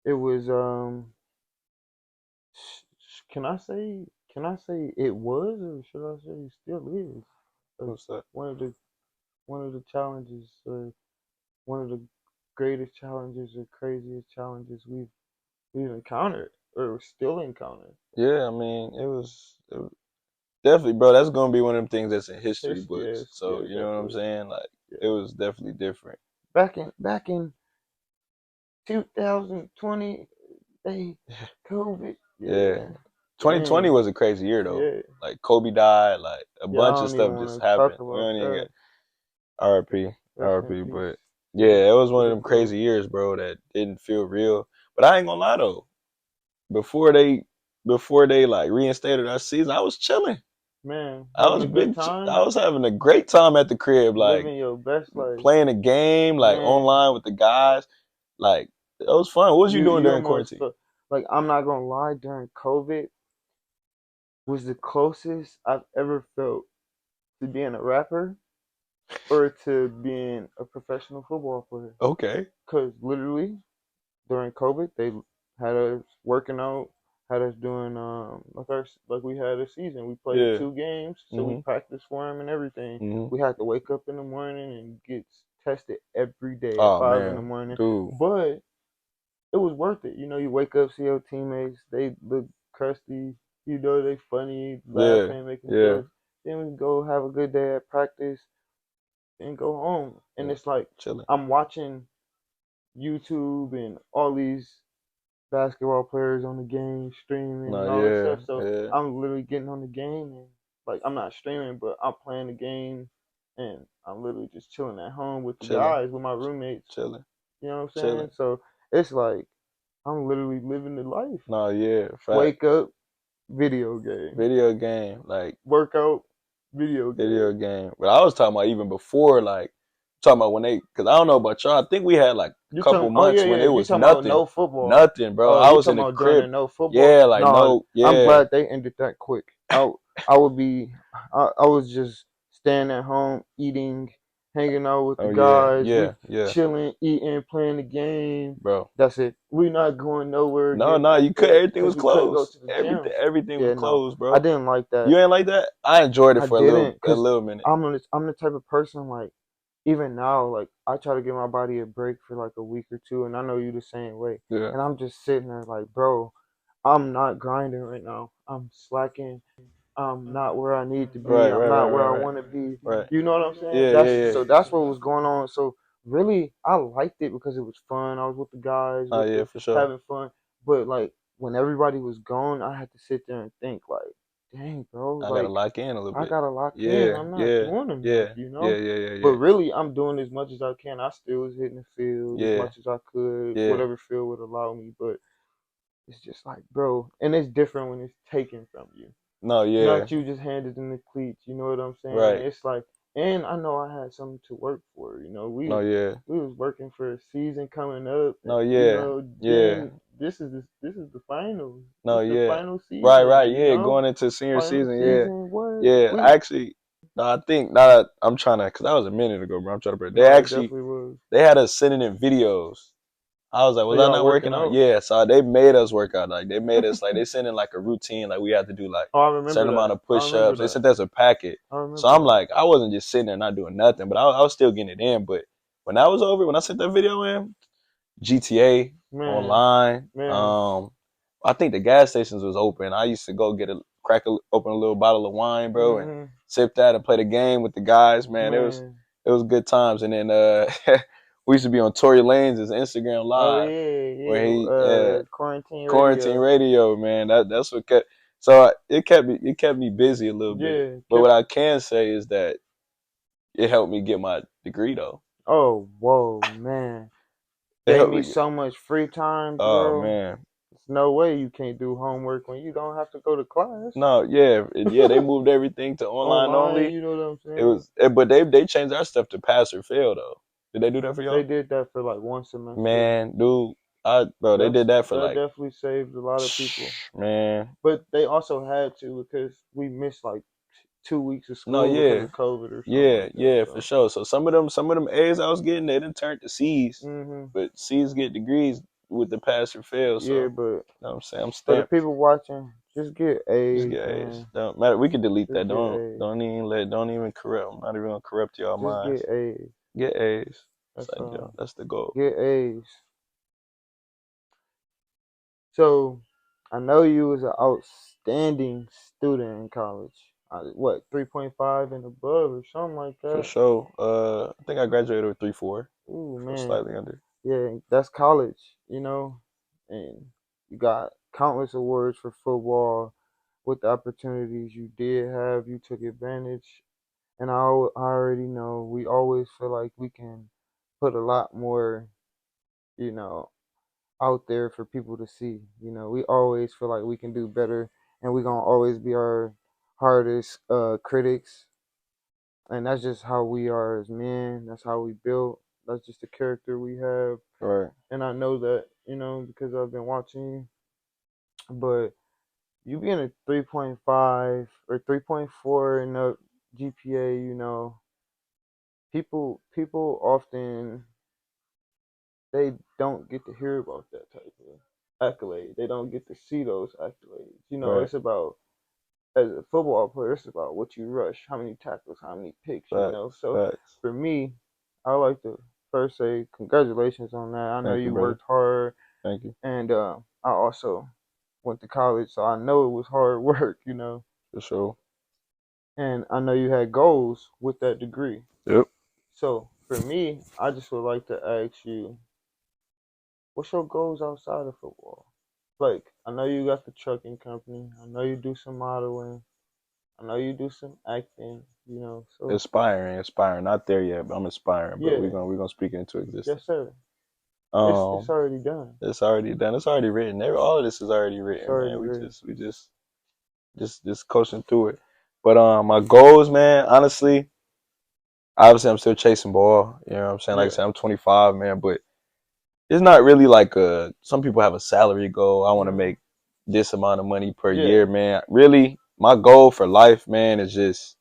It was can I say it was, or should I say it still is What's that? one of the challenges, one of the greatest challenges or craziest challenges we've encountered or still encounter. Yeah, I mean, it was definitely, bro. That's gonna be one of them things that's in history books. Yes, So yeah, you know what I'm definitely, saying? Like, it yeah. was definitely different. Back in 2020, they COVID, Yeah. yeah, 2020 dang, was a crazy year though. yeah, Like Kobe died, like a yeah. I bunch of don't even stuff just want to happened. talk We about don't even get that. RIP, Rest in RIP. peace But to the yeah, it was to one of the them goat. crazy years, bro, that didn't feel real. But I ain't gonna lie though. Before they before they like reinstated our season, I was chilling. Man, I having was a good big. time, I was having a great time at the crib, like living your best life, playing a game, like man. online with the guys. Like it was fun. What was you doing You during almost quarantine? felt like, I'm not gonna lie. During COVID, was the closest I've ever felt to being a rapper or to being a professional football player. Okay. Cause literally during COVID, they had us working out, had us doing like we had a season. We played Yeah. 2 games, so we Mhm. practiced for them and everything. Mhm. We had to wake up in the morning and get tested every day at Oh 5 in the man, morning, dude. but it was worth it. You wake up, see your teammates, they look crusty, they funny, Yeah. laughing, making Yeah. jokes. Then we go have a good day at practice and go home. And Yeah. it's like Chilling. I'm watching YouTube and all these basketball players on the game streaming No. and all this Yeah. stuff. So Yeah. I'm literally getting on the game and like I'm not streaming, but I'm playing the game and I'm literally just chilling at home with the Chilling. guys, with my roommates. Chilling. You know what I'm saying? Chilling. So it's like I'm literally living the life. No. Yeah. Fact. Wake up, video game. Video game. Like Workout, video video game. game. But I was talking about even before, like talking about when they, because I don't know about y'all. I think we had like a You couple talking? Oh yeah, months when yeah. it You was talking about nothing, no football? nothing, bro. Oh, I you was in talking the about during crib. the no football? Yeah, like No, no, I'm yeah, glad they ended that quick. I would be. I was just staying at home, eating, hanging out with the oh yeah, guys. We yeah, yeah, chilling, eating, playing the game. bro. That's it. We not going nowhere, No, getting no, you could. active Everything because was we couldn't go closed. to the gyms. Everything was Yeah, no, closed, I bro. didn't like that. You ain't like that. I enjoyed it I for didn't, a cause little minute. I'm the type of person, like, even now, like, I try to give my body a break for like a week or two, and I know you the same way. Yeah. And I'm just sitting there like, bro, I'm not grinding right now. I'm slacking. I'm not where I need to be. Right, I'm right, right, not where I right, right, want to be. right. You know what I'm saying? Yeah, That's yeah, yeah. so that's what was going on. So really, I liked it because it was fun. I was with the guys, Oh with yeah, the for sure. having fun. But like when everybody was gone, I had to sit there and think like, dang, bro, I gotta like lock in a little I bit. gotta lock in. Yeah, I'm not yeah, doing enough, yeah, yeah, yeah, yeah, But yeah, really, I'm doing as much as I can. I still was hitting the field as yeah, much as I could, yeah. whatever field would allow me. But it's just like, bro, and it's different when it's taken from you. No, yeah. Not you just handed in the cleats. You know what I'm saying? Right. It's like and I know I had something to work for. No, yeah. We was working for a season coming up, and No, yeah. Yeah. then this is the finals. No, This is the yeah. final Right, season. right, yeah. Going into senior Final season, yeah. season. What Yeah. we? I actually no, I think now that I'm trying to, cause that was a minute ago, bro. I'm trying to break. They No, it actually definitely was. they had us sending in videos. I was like, Are was I y'all not working working out? out? Yeah, so they made us work out. Like they made us like they sent in like a routine, like we had to do like Oh, I a remember certain amount that. of I remember push-ups. They that. sent us a packet. I So remember I'm that. like, I wasn't just sitting there not doing nothing, but I was still getting it in. But when that was over, when I sent that video in, GTA Man, online, man. I think the gas stations was open. I used to go get open a little bottle of wine, bro, and Mhm. sip that and play the game with the guys. Man, Man. it was good times. And then we used to be on Tory Lanez' Instagram Oh live yeah, where yeah. he Quarantine quarantine radio. radio, man. That's what kept. So it kept me busy a little bit. Yeah, But what kept. I can say is that it helped me get my degree though. Oh, whoa, man. It Gave helped me me. so much free time, Oh bro. man, There's no way you can't do homework when you don't have to go to class. no, yeah, yeah. They moved everything to online Online, only. you know what I'm It saying? was, but they changed our stuff to pass or fail though. Did they do that for They y'all? did that for like one semester. Man, dude, they did that for That like, definitely saved a lot of people. man. But they also had to because we missed like 2 weeks of No, school because yeah, of COVID or something yeah, like that. yeah, for So, sure. So some of them A's I was getting, they didn't turn to C's, hmm but C's get degrees with the pass or fail. So, yeah, you but know what I'm saying? I'm for the stamped. people watching, just get Just A's, get A's. man. Don't matter. We can delete Just that. get A's. Don't even corrupt. I'm not even gonna corrupt y'all Just minds. get A's. Get A's. It's That's like, all. that's the goal Get A's. So, I know you was an outstanding student in college. What, 3.5 and above or something like for that? sure. I think I graduated with 3.4, Ooh, so man. slightly under. Yeah, that's college. And you got countless awards for football with the opportunities you did have. You took advantage. And I already know we always feel like we can put a lot more, you know, out there for people to see. We always feel like we can do better, and we're gonna always be our hardest critics. And that's just how we are as men. That's how we built. That's just the character we have. Right. And I know that, because I've been watching you. But you being a 3.5 or 3.4 in the GPA, people often they don't get to hear about that type of accolade. They don't get to see those accolades. Right. It's about as a football player, it's about what you rush, how many tackles, how many picks. Facts. So Facts. for me, I like to first say congratulations on that. I know Thank you, you brother. worked hard, Thank you. and I also went to college, so I know it was hard work. For sure. And I know you had goals with that degree. Yep. So for me, I just would like to ask you, what's your goals outside of football? Like, I know you got the trucking company. I know you do some modeling. I know you do some acting. So Aspiring. Not there yet, but I'm aspiring, bro. yeah, We're gonna speak it into yes, existence. sir. It's Um, already done. it's already done. It's already written. All of this is already It's written, already man. written. We just coasting through it. But my goals, man. Honestly, obviously, I'm still chasing ball. You know what I'm saying? Like I Yeah. said, I'm 25, man. But it's not really like a. Some people have a salary goal. I want to Mhm. make this amount of money per Yeah. year, man. Really, my goal for life, man, is just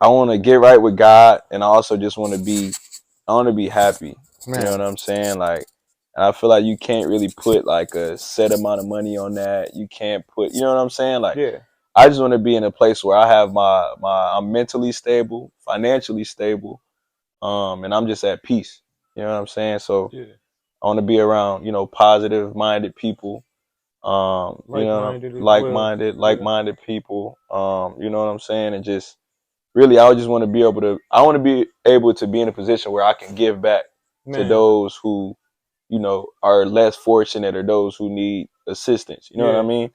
I want to get right with God, and I also just I want to be happy. You know Man. what I'm saying? Like, and I feel like you can't really put like a set amount of money on that. You can't put, you know what I'm saying? Like, Yeah. I just want to be in a place where I have I'm mentally stable, financially stable, and I'm just at peace. You know what I'm saying? So Yeah. I want to be around, positive minded people, Like minded as well. like Yeah. minded people, you know what I'm saying? And just really, I just want to be able to. I want to be able to be in a position where I can give back to Man. those who, are less fortunate or those who need assistance. You know what I Yeah. mean?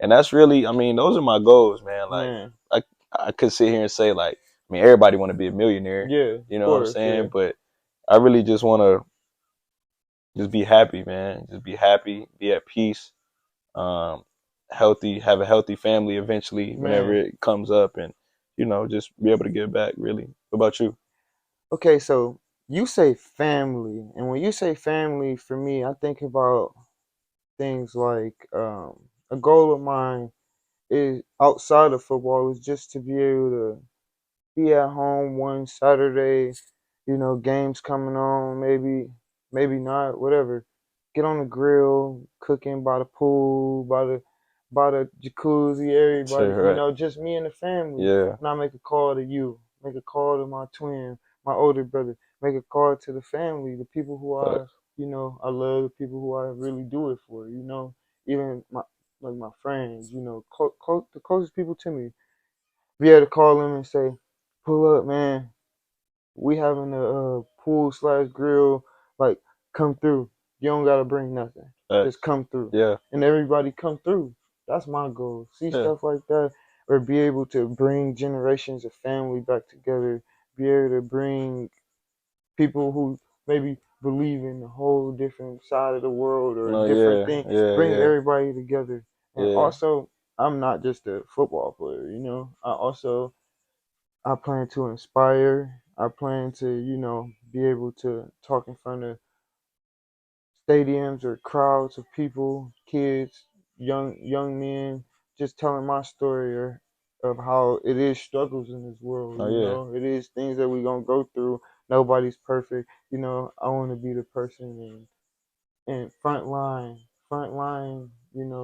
And that's really, I mean, those are my goals, man. Like, Man. I I could sit here and say like, I mean, everybody want to be a millionaire. Yeah. You Of know what I'm course. Yeah. saying? But I really just want to just be happy, man. Just be happy, be at peace, um, healthy, have a healthy family eventually whenever Man. it comes up, and just be able to give back. Really. What about you? Okay, so you say family, and when you say family, for me, I think about things like a goal of mine is outside of football is just to be able to be at home one Saturday, games coming on, maybe not, whatever. Get on the grill, cooking by the pool, by the jacuzzi, Say everybody, right. just me and the family. Yeah. And I make a call to you, make a call to my twin, my older brother, make a call to the family, the people who Facts. I love, the people who I really do it for, even my friends, the closest people to me, be able to call them and say, "Pull up, man. We having a pool slash grill. Like, come through. You don't gotta bring nothing. Just Facts. come through." Yeah. And everybody come through. That's my goal. See Yeah. stuff like that, or be able to bring generations of family back together. Be able to bring people who maybe believe in a whole different side of the world or a No. different Yeah. thing. Yeah. Bring Yeah. everybody together. And Yeah. also, I'm not just a football player. I plan to inspire. I plan to, be able to talk in front of stadiums or crowds of people, kids, young men, just telling my story of how it is struggles in this world. No. Yeah. It is things that we gonna go through. Nobody's perfect. I want to be the person in front line.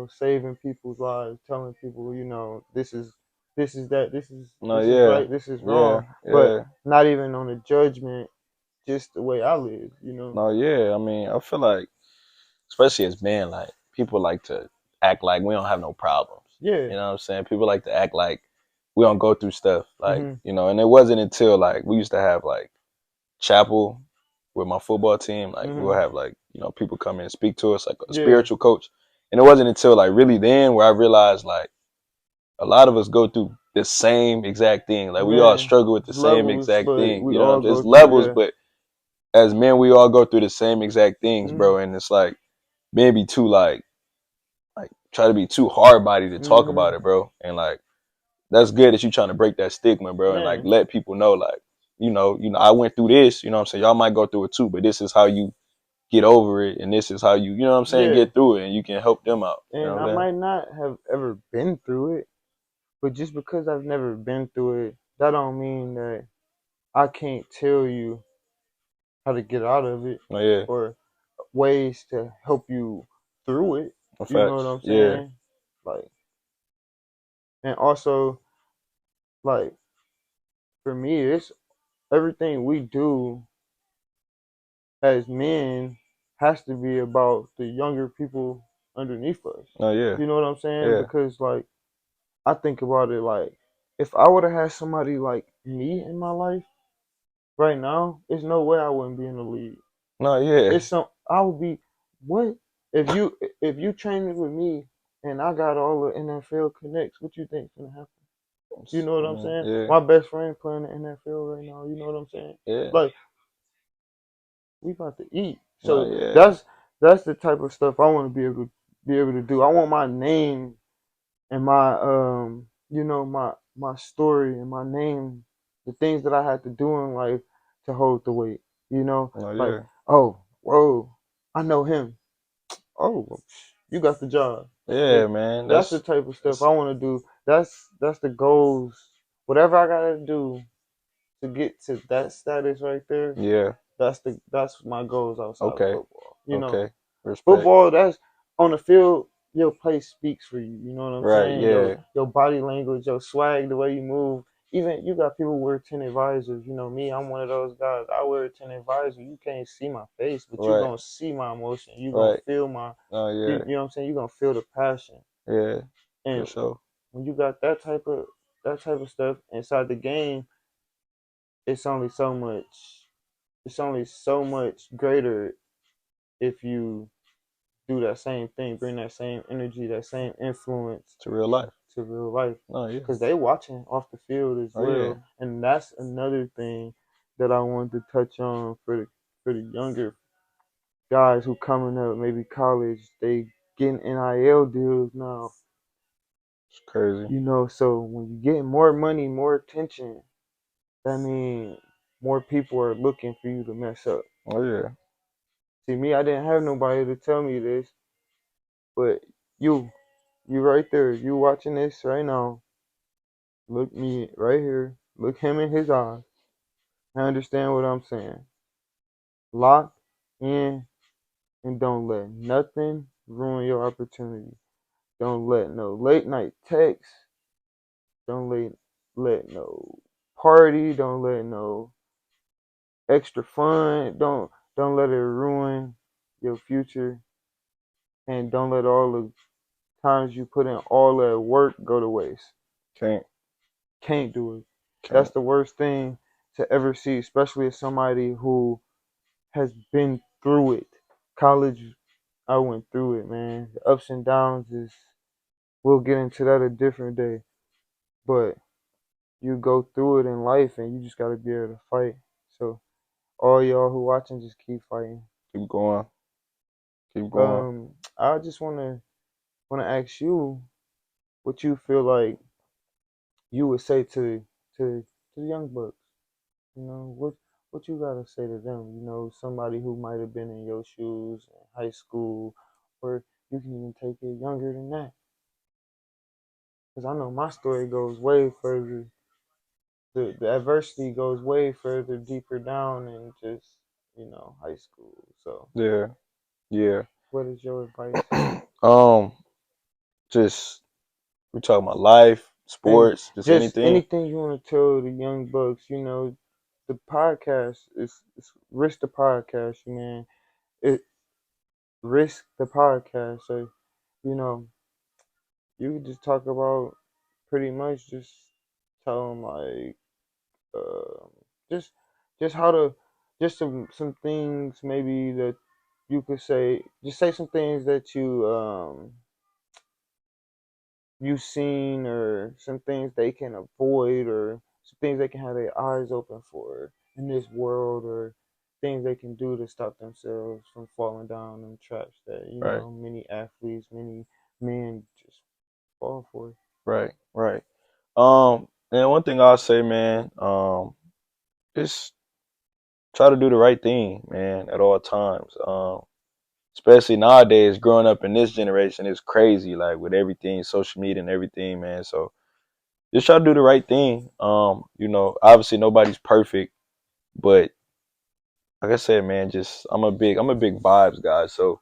Saving people's lives, telling people, No. this is Yeah. right, this is wrong, Yeah. but Yeah. not even on a judgment, just the way I live. No. Yeah. I mean, I feel like, especially as men, like people like to act like we don't have no problems. Yeah. You know what I'm saying? People like to act like we don't go through stuff. Like, Mhm. and it wasn't until like we used to have like chapel with my football team, like we'll Mhm. have like, people come in and speak to us, like a Yeah. spiritual coach. And it wasn't until like really then where I realized like a lot of us go through the same exact thing. Like we all Man, struggle with the it's same levels, exact but thing. we You know, all just go through. levels, Yeah. but as men we all go through the same exact things, Mhm. bro. And it's like maybe too like try to be too hard body to talk Mhm. about it, bro. And like that's good that you trying to break that stigma, bro, and like Man. let people know like, I went through this, what I'm saying? Y'all might go through it too, but this is how you get over it and this is how you know what I'm saying, Yeah. get through it and you can help them out. You know And what I I'm saying? might not have ever been through it, but just because I've never been through it, that don't mean that I can't tell you how to get out of it Oh yeah. or ways to help you through it. No You know what facts. I'm Yeah. saying? Like, and also, like, for me, it's everything we do as men has to be about the younger people underneath us. Oh yeah. You know what I'm saying? Yeah. Because, like, I think about it like, if I would have had somebody like me in my life right now, there's no way I wouldn't be in the league. No, yeah. It's some I would be what if you training with me and I got all the NFL connects, what you think's gonna happen? You know what I'm saying? Yeah. My best friend playing the NFL right now. You know what I'm saying? Yeah. Like, we about to eat. No, So yeah. that's the type of stuff I want to be able to do. I want my name and my my story and my name, the things that I had to do in life to hold the weight. No, Like, yeah. oh, whoa, I know him. Oh, well, you got the job. Yeah, It, man. that's the type of stuff That's I want to do. That's the goals. Whatever I gotta do to get to that status right there, yeah. that's my goals outside of Okay. football. Okay. Respect. Football, that's on the field. Your play speaks for you. You know what I'm Right, saying? Your yeah. your body language, your swag, the way you move. Even you got people wear tinted visors. Me, I'm one of those guys. I wear a tinted visor. You can't see my face, but you Right. gonna see my emotion. You gonna Right. feel my, Oh you, yeah. you know what I'm saying? You gonna feel the passion. Yeah. For And sure. when you got that type of stuff inside the game, it's only so much. It's only so much greater if you do that same thing, bring that same energy, that same influence To real life. to real life, Oh yeah. because they watching off the field as Oh yeah. well, and that's another thing that I wanted to touch on for the younger guys who coming up, maybe college, they getting NIL deals now. It's crazy. So when you get more money, more attention, that means more people are looking for you to mess up. Oh yeah. See, me, I didn't have nobody to tell me this, but you, you right there, you watching this right now, look me right here, look him in his eyes, and understand what I'm saying. Lock in and don't let nothing ruin your opportunity. Don't let no late night texts. Don't let no party. Don't let no extra fun. Don't let it ruin your future. And don't let all the times you put in all that work go to waste. Can't Can't do it. That's can't. the worst thing to ever see, especially as somebody who has been through it. College, I went through it, man. The ups and downs is we'll get into that a different day. But you go through it in life and you just gotta be able to fight. So all y'all who watching just keep fighting. Keep going. Keep going. I just wanna ask you what you feel like you would say to the young bucks. What you gotta say to them? Somebody who might have been in your shoes in high school, or you can even take it younger than that. Because I know my story goes way further. The adversity goes way further, deeper down than just high school. So, Yeah. Yeah. what is your advice? um, just we talking about life, And sports, just just anything. anything you want to tell the young bucks. The podcast is risk the podcast, man. It risk the podcast. So, you know, you could just talk about pretty much just tell them like uh, just just how to just some things maybe that you could say. Just say some things that you seen, or some things they can avoid, or some things they can have their eyes open for in this world, or things they can do to stop themselves from falling down in traps that Right. many athletes, many men just fall for. Right. Right. And one thing I'll say, man, just try to do the right thing, man, at all times. Especially nowadays, growing up in this generation is crazy, like with everything, social media and everything, man. So just try to do the right thing. Obviously nobody's perfect, but like I said, man, just I'm a big vibes guy. So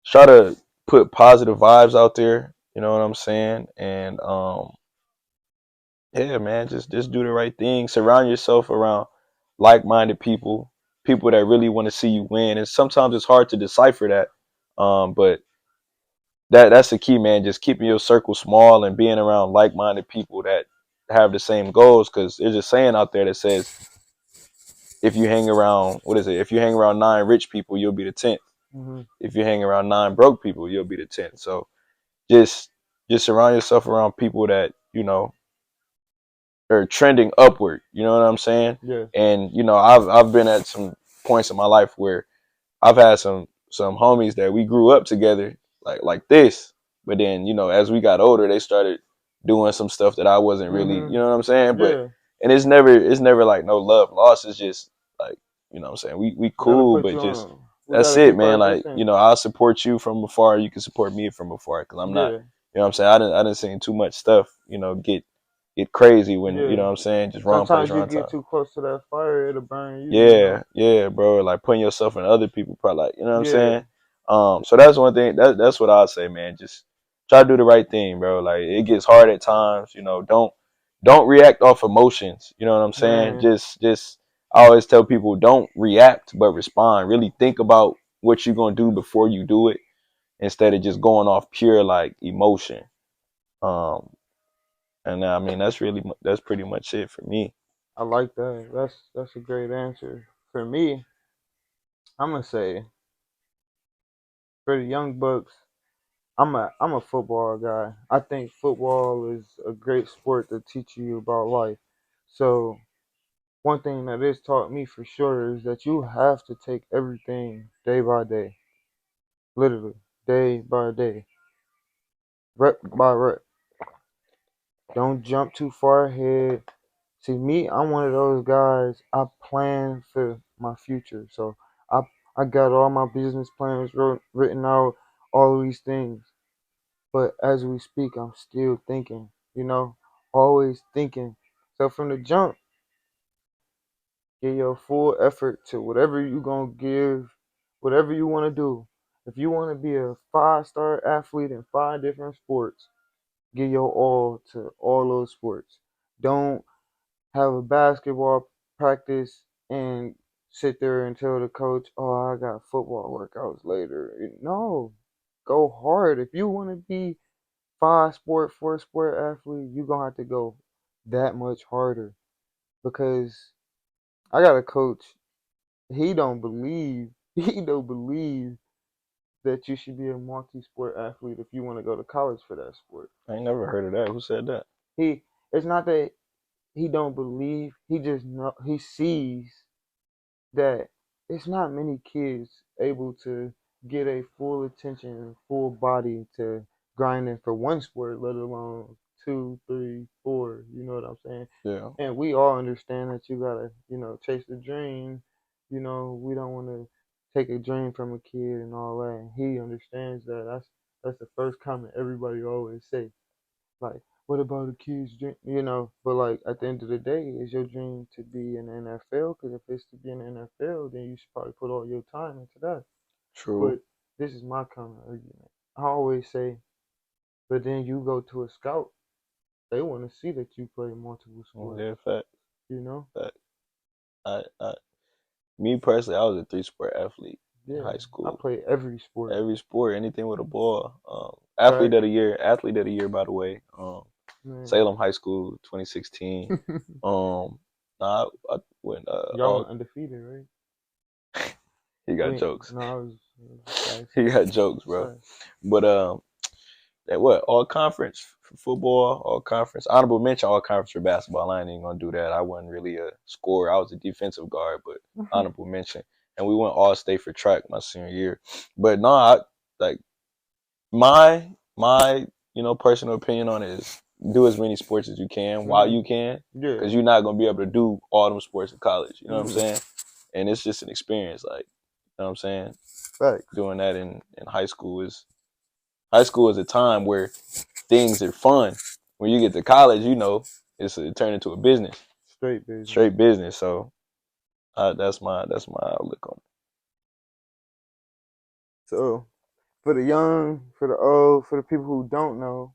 try to put positive vibes out there, you know what I'm saying? And yeah, man, just do the right thing. Surround yourself around like-minded people, people that really want to see you win. And sometimes it's hard to decipher that. But that's the key, man. Just keeping your circle small and being around like-minded people that have the same goals. Because there's a saying out there that says, if you hang around, what is it? If you hang around 9 rich people, you'll be the 10th. Hmm. If you hang around 9 broke people, you'll be the 10th. So just just surround yourself around people that are trending upward. You know what I'm saying? Yeah. And I've been at some points in my life where I've had some homies that we grew up together like this, but then as we got older, they started doing some stuff that I wasn't really, Hmm. you know what I'm saying? But Yeah. and it's never like no love lost. It's just like I'm saying we Gotta cool, put but you just on. We that's gotta it, keep man. our Like distance. I'll support you from afar. You can support me from afar because I'm not. Yeah. You know what I'm saying? I didn't seen too much stuff. Get crazy when Yeah. what I'm saying. Just wrong place, Sometimes you wrong get time. too close to that fire, it'll burn you. Yeah, yeah, bro. Like putting yourself in other people, probably like, you know what I'm Yeah. saying? So that's one thing. That's what I'd say, man. Just try to do the right thing, bro. Like it gets hard at times, don't react off emotions. You know what I'm saying? Man, Just I always tell people don't react but respond. Really think about what you're gonna do before you do it instead of just going off pure like emotion. Um, and I mean that's pretty much it for me. I like that. That's a great answer. For me, I'm gonna say for the young bucks, I'm a football guy. I think football is a great sport to teach you about life. So one thing that is taught me for sure is that you have to take everything day by day, literally day by day, rep by rep. Don't jump too far ahead. See me, I'm one of those guys. I plan for my future, so I I got all my business plans written out, all of these things. But as we speak, I'm still thinking. Always thinking. So from the jump, give your full effort to whatever you gonna give, whatever you want to do. If you want to be a 5-star athlete in 5 different sports, give your all to all those sports. Don't have a basketball practice and sit there and tell the coach, "Oh, I got football workouts later." No, go hard. If you want to be 5-sport, 4-sport athlete, you gonna have to go that much harder because I got a coach. He don't believe he don't believe that you should be a multi-sport athlete if you want to go to college for that sport. I ain't never heard of that. Who said that? He It's not that he don't believe. He just know he sees that it's not many kids able to get a full attention and full body to grinding for one sport, let alone two, three, four. You know what I'm saying? Yeah, And we all understand that you gotta, chase the dream. We don't want to take a dream from a kid and all that. And he understands that. That's the first comment everybody always say. Like, what about a kid's dream? But like at the end of the day, is your dream to be in the NFL? Because if it's to be in the NFL, then you should probably put all your time into that. true. But this is my counter argument. I always say, but then you go to a scout, they want to see that you play multiple Oh, sports. yeah, fact, You know? fact. I, me personally, I was a three-sport athlete in Yeah, high I school. play every sport. Every sport, anything with a ball. Track, Athlete of the year, by the way. man. Salem High School, 2016. Nah, I went Y'all all. went undefeated, right? He got Wait, jokes. no, I was just He asking. got jokes, bro. Sorry. But that what all conference for football, all conference honorable mention, all conference for basketball. I ain't even gonna do that. I wasn't really a scorer. I was a defensive guard, but honorable mention. And we went all state for track my senior year. But no, like my personal opinion on it is do as many sports as you can while Mhm. you can, Yeah. because you're not gonna be able to do all them sports in college. You know what I'm Mhm. saying? And it's just an experience. Like, you know what I'm saying? Facts. Doing that in high school is a time where things are fun. When you get to college, it turned into a business, Straight business. straight business. So that's my outlook on So for the young, for the old, for the people who don't know,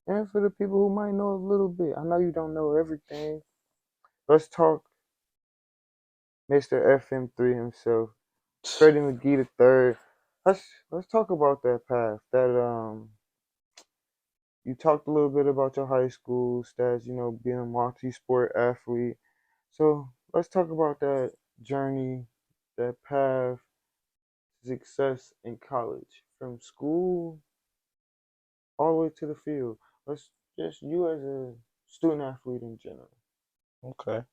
and for the people who might know a little bit. I know you don't know everything. Let's talk Mr. FM3 himself, it. Freddie McGee III. Let's talk about that path. That you talked a little bit about your high school stats, being a multi-sport athlete. So let's talk about that journey, that path to success in college, from school all the way to the field. Let's just you as a student athlete in general. Okay.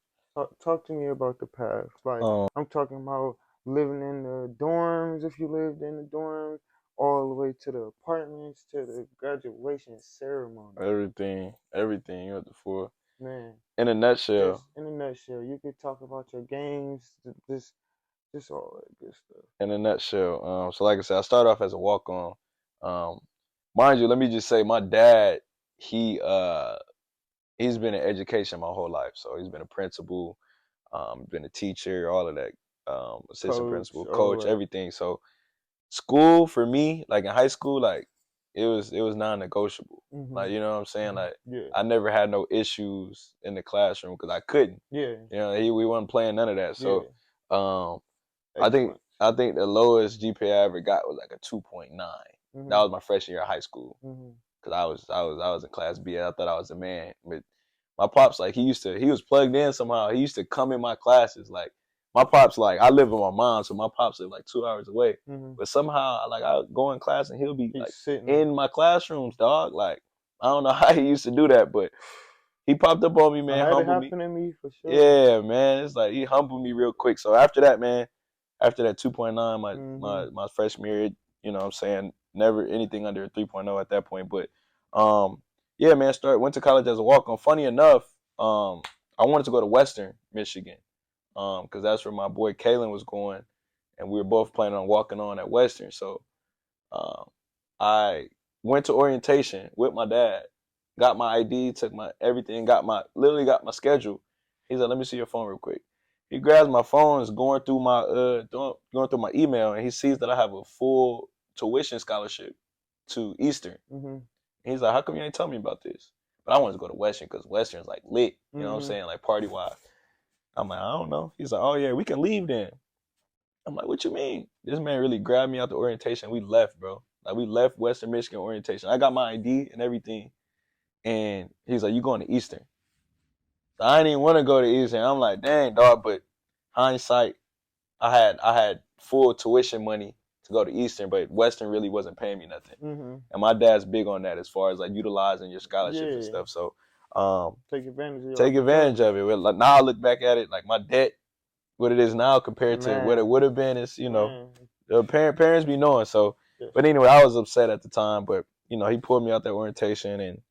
Talk to me about the path. Like Um, I'm talking about living in the dorms if you lived in the dorms, all the way to the apartments to the graduation ceremony. everything you have to for. Man, In a just nutshell, in a nutshell, you could talk about your games, just all that good stuff. so like I said, I started off as a walk on. Um, mind you, let me just say, my dad, he he's been in education my whole life. So he's been a principal, been a teacher, all of that, assistant Coach, principal, all coach, that. everything. So school for me, like in high school, like it was non-negotiable. Mhm. Like, you know what I'm saying? Mhm. Like, Yeah. I never had no issues in the classroom because I couldn't. Yeah. We wasn't playing none of that. So Yeah. um, I think Excellent. I think the lowest GPA I ever got was like a 2.9. That Mhm. was my freshman year of high school Mhm. because I was in class B. I thought I was a man, but my pops, like, he was plugged in somehow. He used to come in my classes. Like, my pops, like, I live with my mom, so my pops live like 2 hours away. Mhm. But somehow, like, I go in class and he'll be He's like sitting. in my classrooms, dog. Like, I don't know how he used to do that, but he popped up on me, I man, had it humbled me. happen to me for sure. Yeah, man. It's like he humbled me real quick. So after that, man, after that 2.9, my Mhm. my my freshman year, you know what I'm saying, never anything under a 3.0 at that point. But um Yeah, man. Went to college as a walk on. Funny enough, I wanted to go to Western Michigan, because that's where my boy Kalen was going, and we were both planning on walking on at Western. So um, I went to orientation with my dad, got my ID, took my everything, literally got my schedule. He's like, "Let me see your phone real quick." He grabs my phone, is going through my going through my email, and he sees that I have a full tuition scholarship to Eastern. Mhm. He's like, "How come you ain't tell me about this?" But I wanted to go to Western because Western's like lit. You know what I'm Mhm. saying? Like party wise. I'm like, I don't know. He's like, "Oh yeah, we can leave then." I'm like, "What you mean?" This man really grabbed me out the orientation. We left, bro. Like we left Western Michigan orientation. I got my ID and everything. And he's like, "You going to Eastern?" So I didn't even want to go to Eastern. I'm like, dang, dog, but hindsight, I had full tuition money to go to Eastern, but Western really wasn't paying me nothing. Mhm. And my dad's big on that as far as like utilizing your scholarships and Yeah. stuff. So um, Take advantage of your take advantage opportunities. of it. Like now I look back at it, like my debt, what it is now compared to what it Man. would have been, is Man. the parents be knowing. So, Yes. but anyway, I was upset at the time, but he pulled me out that orientation and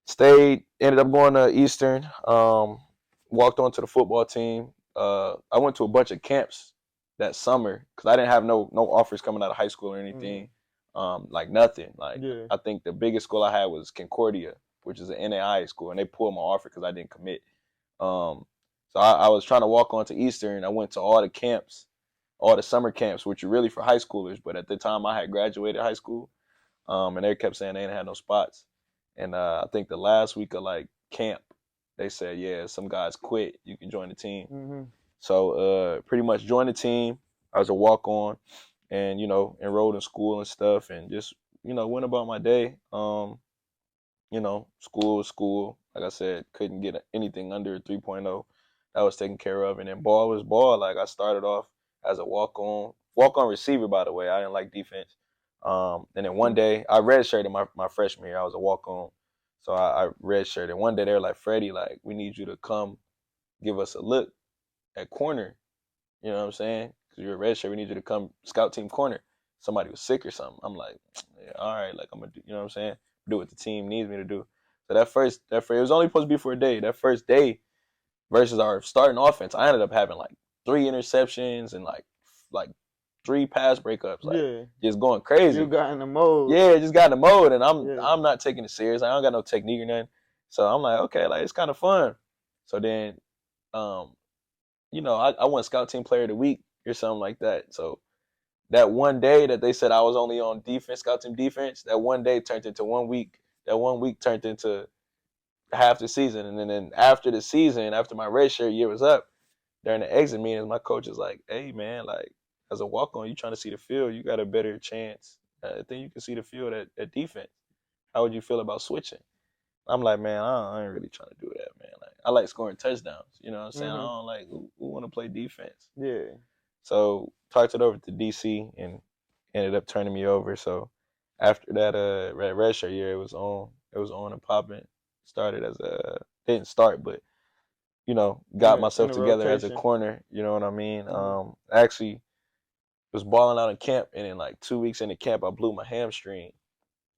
stayed. Ended up going to Eastern. Walked onto the football team. I went to a bunch of camps that summer because I didn't have no offers coming out of high school or anything. Mhm. Like nothing. Like Yeah. I think the biggest school I had was Concordia, which is an NAIA school, and they pulled my offer because I didn't commit. So I was trying to walk onto Eastern. I went to all the camps, all the summer camps, which are really for high schoolers. But at the time, I had graduated high school, and they kept saying they didn't have no spots. And I think the last week of like camp, they said, yeah, some guys quit. You can join the team. Mhm. So pretty much joined the team. I was a walk on, and enrolled in school and stuff, and just went about my day. School was school. Like I said, couldn't get anything under a 3.0. That was taken care of. And then ball was ball. Like I started off as a walk on receiver, by the way. I didn't like defense. And then one day I redshirted my freshman year. I was a walk on. So I redshirted. One day they were like, "Freddie, like, we need you to come give us a look at corner." You know what I'm saying? Because you're a redshirt, we need you to come scout team corner. Somebody was sick or something. I'm like, yeah, all right, like I'm gonna do, you know what I'm saying? Do what the team needs me to do. So that first, it was only supposed to be for a day. That first day versus our starting offense, I ended up having like 3 interceptions and like 3 pass breakups, like Yeah. just going You crazy. got in the mode. Yeah, just got in the mode, and I'm Yeah. I'm not taking it serious. I don't got no technique or nothing. So I'm like, okay, like it's kind of fun. So then, um, I won Scout Team Player of the Week or something like that. So that one day that they said I was only on defense, Scout Team defense, that one day turned into 1 week. That 1 week turned into half the season. And then after the season, after my redshirt year was up, during the exit meetings, my coach is like, "Hey man, like as a walk on, you trying to see the field, you got a better chance. I think you can see the field at defense. How would you feel about switching?" I'm like, man, I ain't really trying to do that, man. Like, I like scoring touchdowns. You know what I'm saying? I Mhm. don't like who want to play defense. Yeah. So talked it over to DC and ended up turning me over. So after that redshirt year, it was on. It was on and popping. Started as a didn't start, but In got the myself together as a rotation. corner. You know what I mean? Mhm. Actually was balling out in camp, and in like 2 weeks into camp, I blew my hamstring.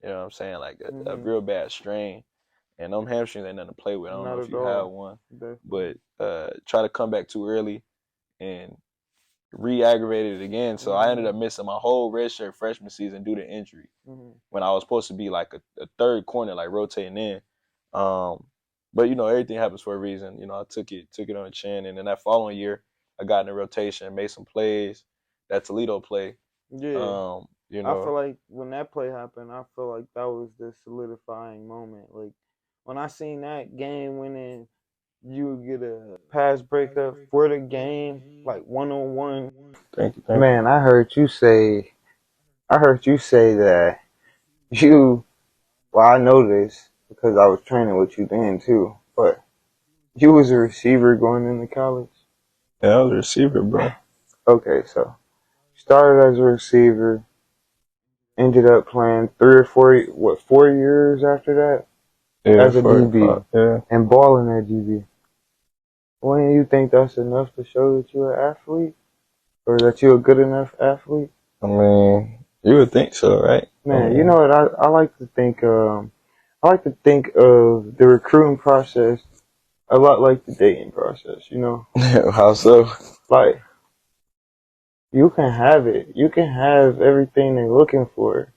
You know what I'm saying? Like a Mhm. real bad strain. And them hamstrings ain't nothing to play with. I don't know Not if at you have all. one, Definitely. but try to come back too early and re-aggravated it again. So I ended Mhm. up missing my whole redshirt freshman season due to injury Mhm. when I was supposed to be like a third corner, like rotating in. Um, but everything happens for a reason. I took it on the chin, and then that following year, I got in the rotation, made some plays. That Toledo play, Yeah. you I feel know, like when that play happened, I feel like that was the solidifying moment. Like when I seen that game winning, you get a pass breakup for the game, like 1-on-1. thank you, thank you. Man, I heard you say that you, well, I know this because I was training with you then too, but you was a receiver going into college. Yeah, I was a receiver, bro. Okay, so started as a receiver, ended up playing 4 years after that Yeah, as a for DB yeah. and balling at DB. When you think that's enough to show that you're an athlete or that you're a good enough athlete? I mean, you would think so, right? I Man, you know mean, what? I like to think I like to think of the recruiting process a lot like the dating process. How so? Like you can have it, you can have everything they're looking for,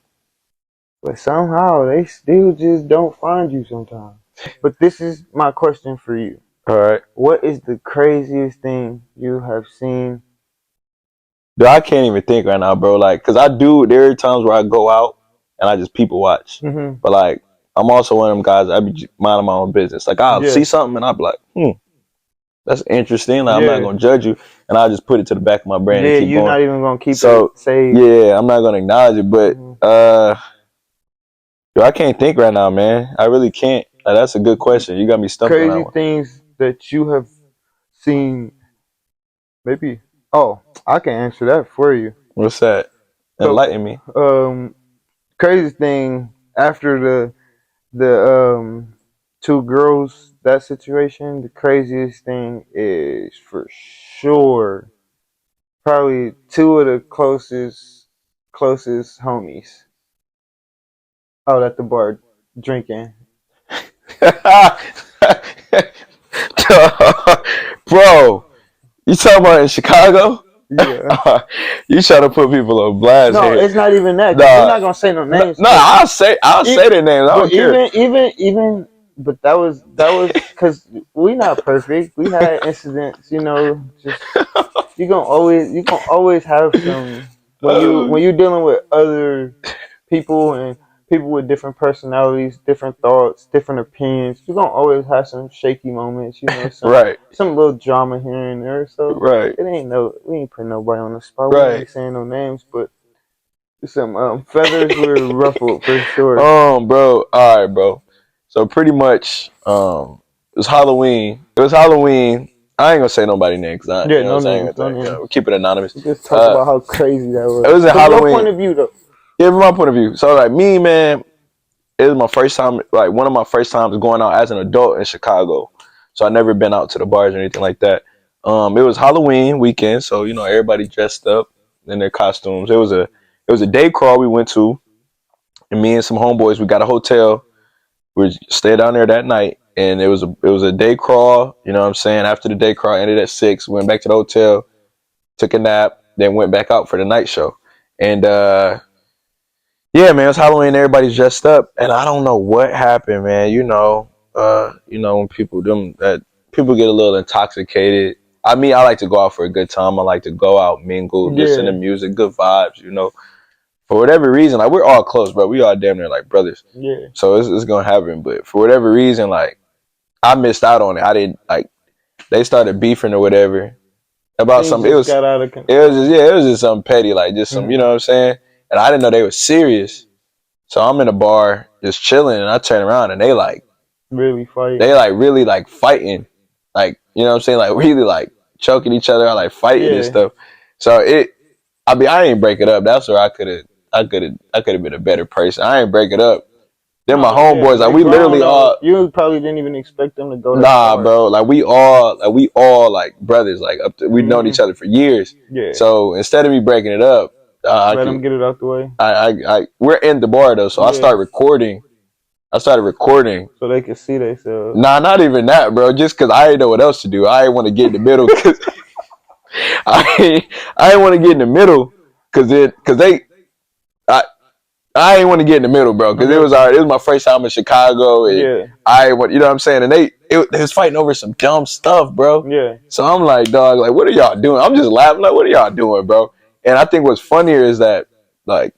but somehow they still just don't find you sometimes. But this is my question for you. All right. What is the craziest thing you have seen? Dude, I can't even think right now, bro. Like, cause I do. There are times where I go out and I just people watch, Hmm. but like, I'm also one of them guys. I be minding my own business. Like, I'll Yeah, see something and I'll be like, that's interesting. Like, I'm not yeah, gonna judge you, and I'll just put it to the back of my brain and yeah. keep You're going. not even gonna keep it So, saved. yeah, I'm not gonna acknowledge it. But Hmm. yo, I can't think right now, man. I really can't. Like, that's a good question. You got me stumped on that Crazy one. things that you have seen. Maybe. Oh, I can answer that for you. What's that? So, Enlighten me. crazy thing after the two girls that situation. The craziest thing is for sure probably two of the closest homies out at the bar drinking. Bro, you talking about in Chicago? Yeah. You trying to put people on blast No, here? it's not even that because we're Nah, not gonna say no no, names. no. I'll E- say their names. I but don't care. but that was because we not perfect. We had incidents, just you gonna always have some when Oh, you dealing with other people and people with different personalities, different thoughts, different opinions. You're gonna always have some shaky moments, right, some little drama here and there. So right, it ain't no we ain't putting nobody on the spot. We right. ain't saying no names, but some feathers were ruffled for sure. Bro. All right, bro. So pretty much, it was Halloween. It was Halloween. I ain't gonna say nobody name because Yeah, you know what no I'm saying. names, no We'll names. keep it anonymous. We just talk Uh, about how crazy that it was was in from your Halloween. point of view, though. Yeah, from my point of view. So like me, man, it was my first time, like one of my first times going out as an adult in Chicago. So I never been out to the bars or anything like that. It was Halloween weekend, so everybody dressed up in their costumes. It was a day crawl we went to, and me and some homeboys we got a hotel. We stayed down there that night, and it was a day crawl. You know what I'm saying? After the day crawl ended at 6, went back to the hotel, took a nap, then went back out for the night show. And yeah, man, it was Halloween. Everybody's dressed up, and I don't know what happened, man. When people get a little intoxicated. I like to go out for a good time. I like to go out, mingle, listen to Yeah, music, good vibes. For whatever reason, like we're all close, bro. We all damn near like brothers, yeah. so it's gonna happen. But for whatever reason, like I missed out on it. I didn't like. They started beefing or whatever about Things something. just got out of It was control. just, yeah, it was just something petty, like just some, you Hmm. know what I'm saying. And I didn't know they were serious. So I'm in a bar just chilling, and I turn around and Really they fighting. like really like fighting, like you know what I'm saying, like really like choking each other out, like fighting and Yeah. stuff. So I didn't break it up. That's where I could have been a better person. I didn't break it up. Then my No, yeah, homeboys, like they we grown literally though. all You probably didn't even expect them to go that nah, far. bro. Like we all like brothers. Like we've known Hmm. each other for years. Yeah. So instead of me breaking it up, I Let could them get it out the way. we're in the bar though. So I Yeah. start recording. I started recording. So they can see themselves. Nah, not even that, bro. Just because I didn't know what else to do. I didn't want to get in the middle because I didn't want to get in the middle because they I I didn't want to get in the middle, bro. I Because got you. it was my first time in Chicago, and Yeah. I want, you know what I'm saying. And they was fighting over some dumb stuff, bro. Yeah. So I'm like, dog, like, what are y'all doing? I'm just laughing, like, what are y'all doing, bro? And I think what's funnier is that, like,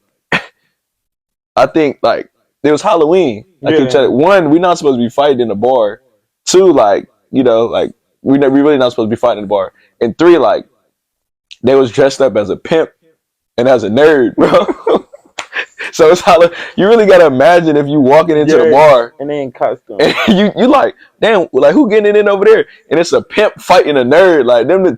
I think like it was Halloween. I keep Yeah. telling one, we're not supposed to be fighting in the bar. Two, like, like we really not supposed to be fighting in the bar. And three, like, they was dressed up as a pimp and as a nerd, bro. So it's Halloween. You really gotta imagine if you walking into the Yeah. bar And they in and costume. you like, damn, like who getting it in over there? And it's a pimp fighting a nerd. Like them the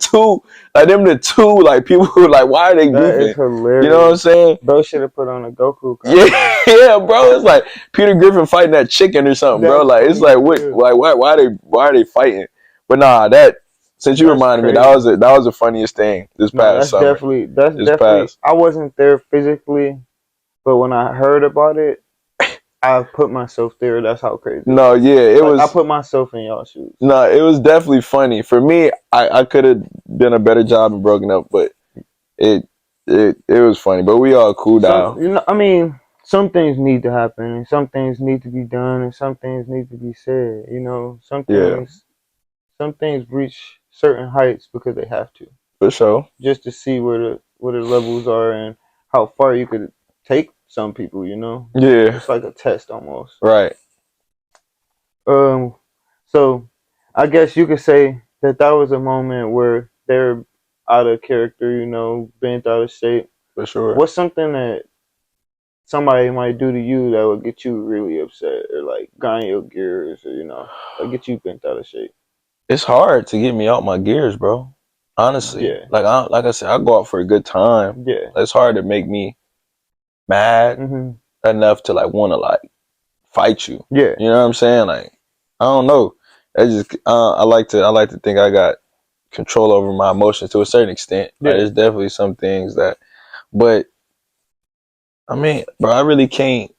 two like people who like, why are they That is beefing? You know what I'm hilarious. saying? Bro should have put on a Goku Yeah, costume. yeah, bro. It's like Peter Griffin fighting that chicken or something, bro. That's Like it's funny like as what, hell. like why are they fighting? But nah, that since you That's reminded me, crazy. that was the funniest thing this No, past summer. that's This definitely. past, I wasn't there physically, but when I heard about it, I put myself there. That's how crazy. No, yeah, it like, was. I put myself in y'all shoes. No, it was definitely funny for me. I could have done a better job and broken up, but it it was funny. But we all cool now. I mean, some things need to happen, and some things need to be done, and some things need to be said. Yeah, Some things reach certain heights because they have to, for sure. just to see where the levels are and how far you could take some people. Yeah, It's like a test almost. right, Um, so I guess you could say that was a moment where they're out of character. Bent out of shape. for sure. What's something that somebody might do to you that would get you really upset or like grind your gears or like get you bent out of shape? It's hard to get me out my gears, bro. Honestly, Yeah, like I said, I go out for a good time. yeah, It's hard to make me mad mhm, enough to like want to like fight you. yeah, You know what I'm saying? Like I don't know. I like to think I got control over my emotions to a certain extent. Like yeah, there's definitely some things that, but I mean, bro, I really can't.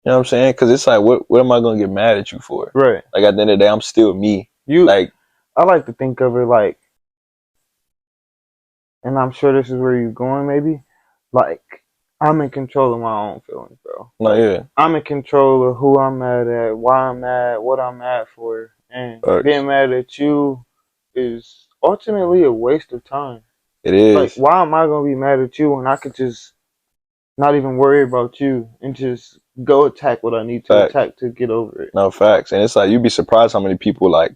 You know what I'm saying? Because it's like, what am I gonna get mad at you for? right. Like at the end of the day, I'm still me. You, Like I like to think of it like, and I'm sure this is where you're going, maybe. Like, I'm in control of my own feelings, bro. no, Like, yeah, I'm in control of who I'm mad at, why I'm mad, what I'm mad for, and facts. being mad at you is ultimately a waste of time. It Like, is why am I gonna be mad at you when I could just not even worry about you and just go attack what I need to facts. attack to get over it? No facts, and it's like you'd be surprised how many people like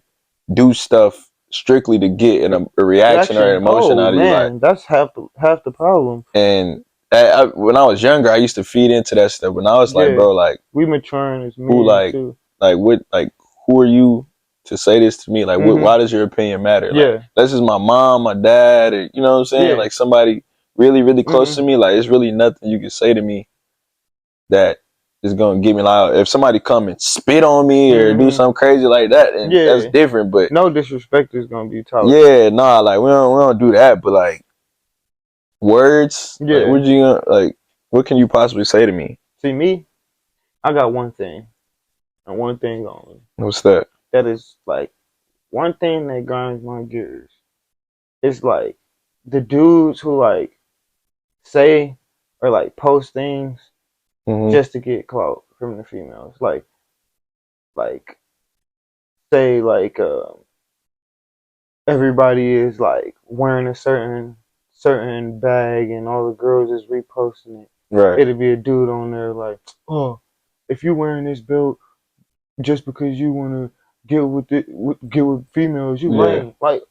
do stuff strictly to get a reaction or an Reaction. emotion Oh out of you. Like, man, that's half the problem. and when I was younger, I used to feed into that stuff. But now it's like, Yeah, bro, like we maturing as who, men too. what, like who are you to say this to me? Like, Mhm. why does your opinion matter? Like, Yeah. this is my mom, my dad, or you know what I'm saying? Yeah. Like somebody really, really close to Mhm. me. Like, it's really nothing you can say to me that is gonna get me like if somebody come and spit on me or do Mhm. something crazy like that, and that's Yeah. different. But No disrespect is gonna be tolerated. yeah, nah, like we don't do that. But like words, like Yeah. what can you possibly say to me? See me, I got one thing and one thing only. What's that? That is like one thing that grinds my gears. It's like the dudes who like say or like post things Hmm. just to get clout from the females. Like say like everybody is like wearing a certain bag and all the girls is reposting it. Right. It'll be a dude on there like, oh, if you're wearing this belt just because you wanna get with females, you Yeah. lame. Like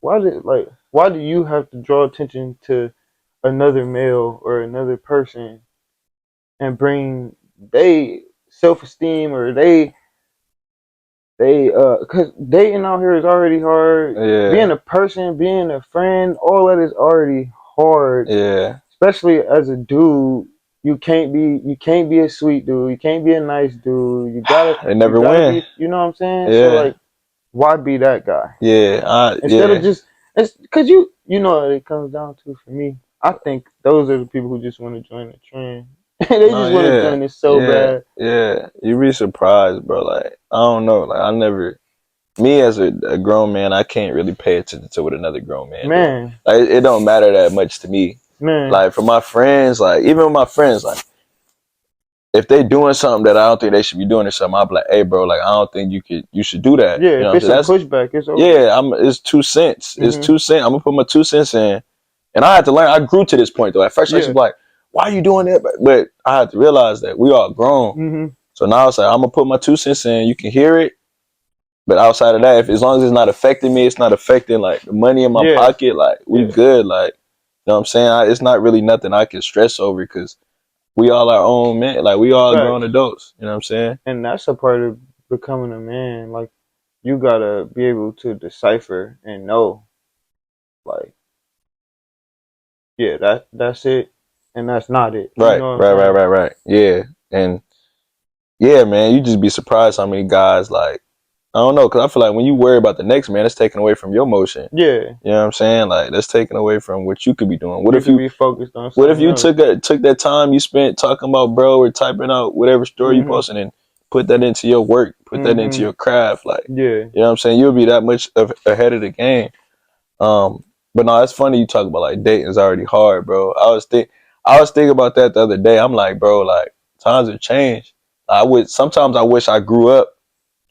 why do you have to draw attention to another male or another person and bring they self esteem or cause dating out here is already hard. Being Yeah. a person, being a friend, all that is already hard. Yeah. Especially as a dude, you can't be a sweet dude. You can't be a nice dude. They You never gotta win. be. You know what I'm saying? So Yeah. like, why be that guy Yeah. instead of Yeah. just? It's because you know what it comes down to for me. I think those are the people who just want to join the trend. They No, just want to yeah. join this so Yeah. bad. Yeah. You'd be surprised, bro. Like, I don't know. Like, I never, me as a grown man, I can't really pay attention to what another grown man doing. Man, Like, it don't matter that much to me. man, Like, for my friends, like, even with my friends, like, if they doing something that I don't think they should be doing or something, I'll be like, hey, bro, like, I don't think you should do that. yeah. You know If what I'm it's saying? some That's, pushback, it's over. yeah, it's 2 cents. It's Mhm. 2 cents. I'm gonna put my 2 cents in. And I had to learn. I grew to this point though. At first, I used to Yeah. be like, "Why are you doing that?" But I had to realize that we all grown. Mhm. So now it's like I'm gonna put my 2 cents in. You can hear it, but outside of that, if as long as it's not affecting me, it's not affecting like the money in my Yeah. pocket. Like we Yeah. good. Like you know what I'm saying. It's not really nothing I can stress over because we all our own men. Like we all grown Facts. adults. You know what I'm saying? And that's a part of becoming a man. Like you gotta be able to decipher and know, like, yeah, that's it, and that's not it. You Right. know what I'm Right. Right. saying? Right. Right. Yeah. And yeah, man, you just be surprised how many guys like I don't know, because I feel like when you worry about the next man, it's taken away from your motion. Yeah. You know what I'm saying? Like, that's taken away from what you could be doing. You could be focused on What if something you else. took that time you spent talking about bro or typing out whatever story you posting and put that into your work, put that into your craft, like, Yeah. you know what I'm saying? You'll be that much ahead of the game. But no, it's funny you talk about like dating is already hard, bro. I was thinking about that the other day. I'm like, bro, like times have changed. Sometimes I wish I grew up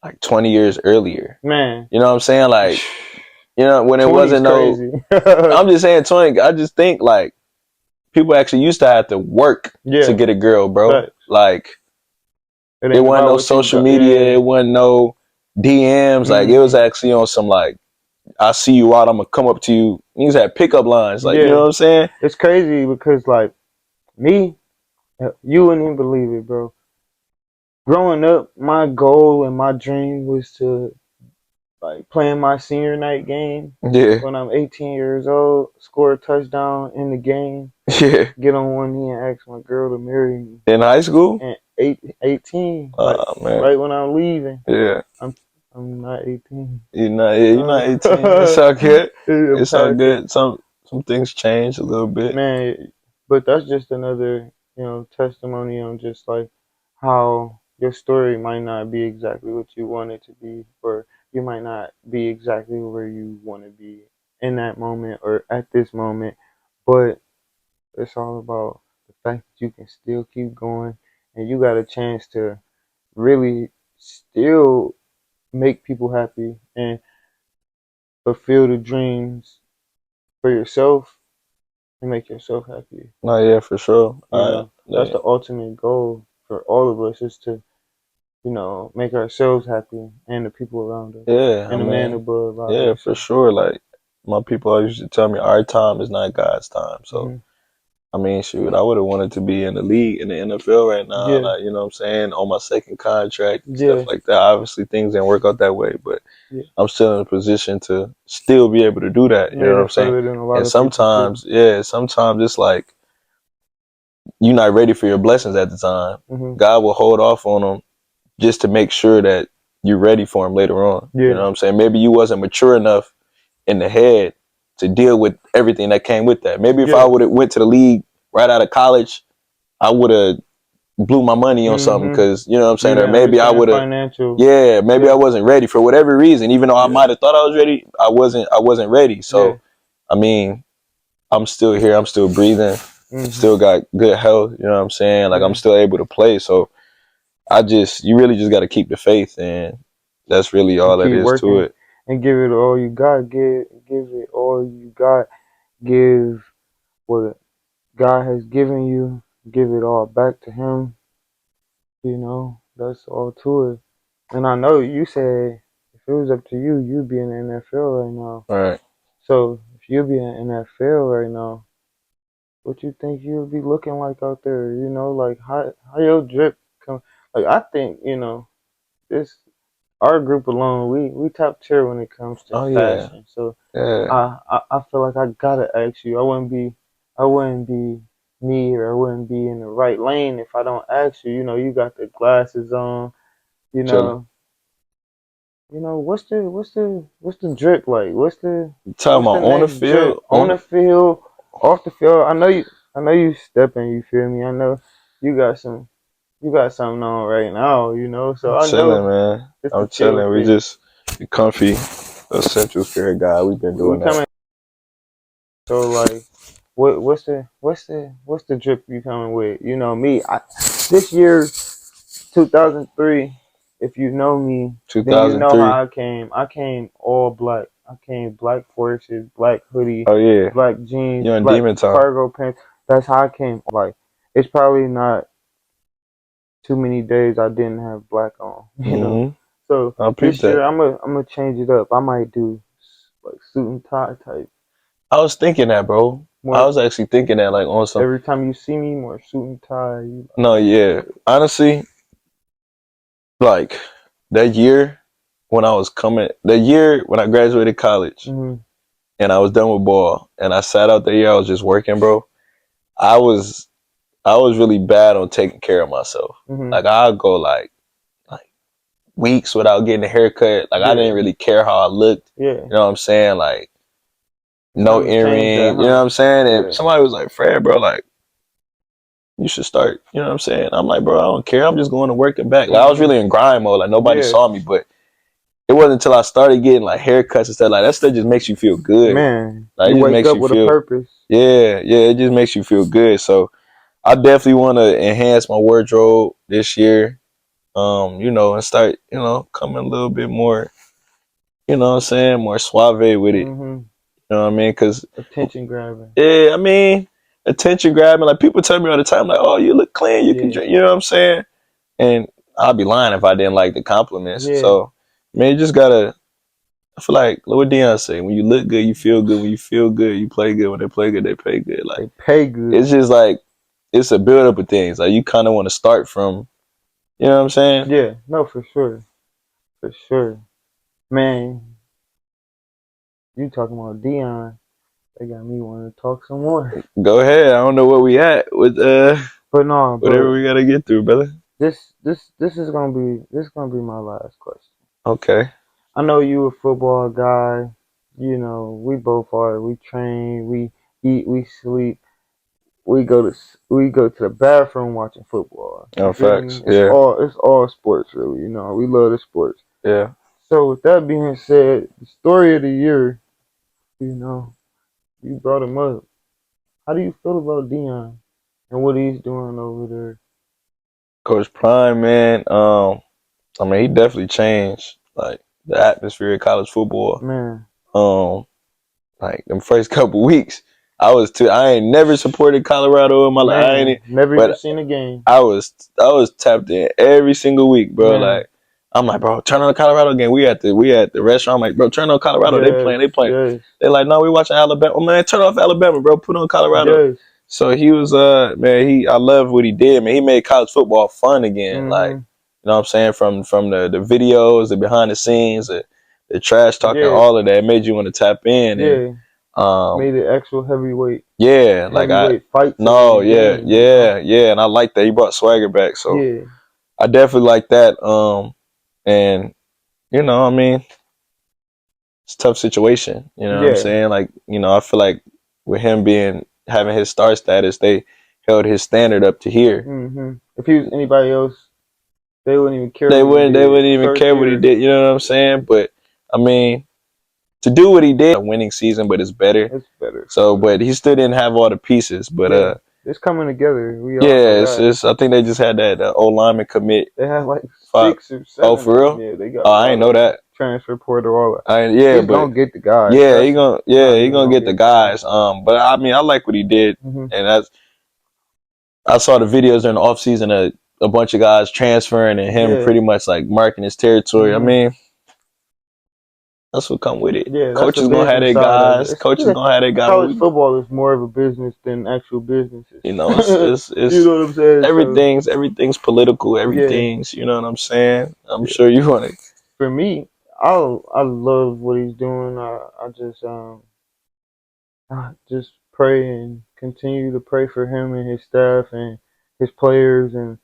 like 20 years earlier. Man. You know what I'm saying? Like, you know, when it 20's wasn't no crazy. I'm just saying 20. I just think like people actually used to have to work to Yeah. get a girl, bro. But Like it it ain't wasn't about no what you social got. media, Yeah. it wasn't no DMs. Like it was actually on some like I see you out, I'm gonna come up to you. These had pickup lines, like you know Yeah. what I'm saying? It's crazy because like me, you wouldn't even believe it, bro. Growing up, my goal and my dream was to like playing my senior night game Yeah, when I'm 18 years old, score a touchdown in the game, yeah. get on one knee and ask my girl to marry me. In high school? And 18, like Oh man, right when I'm leaving. yeah. I'm not 18. You're not 18. It's all good. I'm It's all past it. good. Some things change a little bit. Man, but that's just another, testimony on just like how your story might not be exactly what you want it to be, or you might not be exactly where you want to be in that moment or at this moment, but it's all about the fact that you can still keep going and you got a chance to really still make people happy and fulfill the dreams for yourself and make yourself happy. No, yeah, for sure. That's the ultimate goal for all of us is to, make ourselves happy and the people around us Yeah, I and the man mean, above, yeah, for obviously. sure. Like my people always used to tell me, our time is not God's time. So Hmm. I mean, shoot, I would have wanted to be in the league in the NFL right now. Yeah, Like, you know what I'm saying? On my second contract and stuff yeah, like that. Obviously, things didn't work out that way, but yeah, I'm still in a position to still be able to do that. You know what yeah. I'm saying? Further than a lot And of people too. sometimes, yeah, sometimes it's like you're not ready for your blessings at the time. Hmm. God will hold off on them just to make sure that you're ready for them later on. You know Yeah, what I'm saying? Maybe you wasn't mature enough in the head to deal with everything that came with that. Maybe if I yeah. would have went to the league right out of college, I would have blew my money on something Hmm. because you know what I'm You saying, or didn't maybe I understand would have. financial. Yeah, maybe I Yeah, wasn't ready for whatever reason. Even though I yeah, might have thought I was ready, I wasn't. I wasn't ready. yeah. So, I mean, I'm still here. I'm still breathing. Hmm. Still got good health. You know what I'm saying? Like I'm Yeah. still able to play. So you really just got to keep the faith, and that's really And all that keep is to working it. and give it all you got. Give it all you got. Give what God has given you. Give it all back to Him. That's all to it. And I know you said if it was up to you, you'd be in the NFL right now. All right. So if you'd be in the NFL right now, what you think you'd be looking like out there? Like how your drip come? Like I think this our group alone, we top tier when it comes to Oh yeah. fashion. So Yeah. I feel like I gotta ask you. I wouldn't be me or I wouldn't be in the right lane if I don't ask you. You got the glasses on. You Chilling. know, what's the drip like? What's the Talking what's the about on the next drip field, on the field, off the field? I know you stepping. You feel me? I know you got something on right now. So I chilling, know man. it's the I'm chill chilling. We fit. just be comfy. Essential spirit guy. We've been We doing that. coming. So like, what's the drip you coming with? Me. This year 2003, if you know me, then you know 2003. how I came. I came all black. I came black forces, black hoodie, Oh yeah. black jeans, You're in black Demon Time. cargo pants. That's how I came. Like, it's probably not too many days I didn't have black on, Mm-hmm. So I peeped this year that. I'm gonna change it up. I might do like suit and tie type. I was thinking that, bro. I More was actually thinking that, like on some. every time you see me, more suit and tie. You like, No, yeah. Honestly, like that year that year when I graduated college mm-hmm, and I was done with ball and I sat out the year I was just working, bro. I was I was really bad on taking care of myself. mm-hmm, Like I'll go like weeks without getting a haircut. Like I didn't really care how I looked. Yeah. You know what I'm saying? Like no Something changed that, earring. huh? You know what I'm saying? And Yeah. somebody was like, Fred, bro, like you should start. You know what I'm saying? I'm like, bro, I don't care. I'm just going to work and back. Like I was really in grind mode. Like nobody Yeah. saw me, but it wasn't until I started getting like haircuts and stuff like that stuff just makes you feel good. Man, Like you it just wake makes up you with a feel purpose. yeah, it just makes you feel good. So I definitely want to enhance my wardrobe this year. And start, coming a little bit more, what I'm saying, more suave with it. Mm-hmm. You know what I mean? Cause Attention grabbing. yeah, I mean, attention grabbing. Like people tell me all the time, like, oh, you look clean, you can Yeah. drink. You know what I'm saying? And I'd be lying if I didn't like the compliments. Yeah. So, man, you just gotta. I feel like what Deion say: when you look good, you feel good. When you feel good, you play good. When they play good, they pay good. Like They pay good. it's just like it's a build up of things. Like you kind of want to start from. You know what I'm saying? Yeah. No, for sure. For sure. Man, you talking about Dion. They got me wanting to talk some more. Go ahead. I don't know where we at with But no, whatever but we gotta get through, brother. this is gonna be my last question. Okay. I know you a football guy. You know, we both are. We train, we eat, we sleep. We go to the bathroom watching football. You No feel me? facts. It's Yeah. all sports really, you know. We love the sports. Yeah. So with that being said, the story of the year, you know, you brought him up. How do you feel about Dion and what he's doing over there? Coach Prime, man. I mean, he definitely changed like the atmosphere of college football. Man, Um, like them first couple weeks, I ain't never supported Colorado in my life. never even But seen a game. I was tapped in every single week, bro. Man, Like I'm like, bro, turn on the Colorado game. We at the restaurant. I'm like, bro, turn on Colorado. They yes, playing. They playing. yes, They like, no, we watching Alabama. Oh, man, turn off Alabama, bro. Put on Colorado. yes. So he was man, I love what he did, man. He made college football fun again. Like, Mhm. you know what I'm saying? From the videos, the behind the scenes, the trash talking, Yeah, all of that made you want to tap in. And yeah. um Made it actual yeah, like heavyweight fights in no, the yeah, game. You know. yeah, yeah. And I like that. He brought swagger back. So Yeah, I definitely like that. And I mean, it's a tough situation. You know what I'm yeah. saying? Like, I feel like with him having his star status, they held his standard up to here. If he was anybody else, they wouldn't even care They what he wouldn't they did. wouldn't even First care what he year, did, you know what I'm saying? But I mean, to do what he did, a winning season, but it's better. it's better for So, sure. but he still didn't have all the pieces. But Yeah, it's coming together. We all know yeah, that. I think they just had that old lineman commit They have like five. 6 or 7 Oh, of for them. real? Yeah, they got Oh, a I lot ain't know of that. transfer portal. All that. Yeah, He's but gonna get the guys. yeah, That's he he's gonna gonna get the get the guys. guys. But I mean, I like what he did, hmm and I saw the videos during the offseason of a bunch of guys transferring and him Yeah. pretty much like marking his territory. I hmm mean, that's what come with it. Yeah, that's the Coaches gonna have business their side of it. guys. Coaches Yeah, gonna have their guys. college football is more of a business than actual businesses. You It's know what I'm saying? So everything's political. yeah, Everything's you know what I'm saying. I'm yeah. sure you want to. For me, I love what he's doing. I just pray and continue to pray for him and his staff and his players and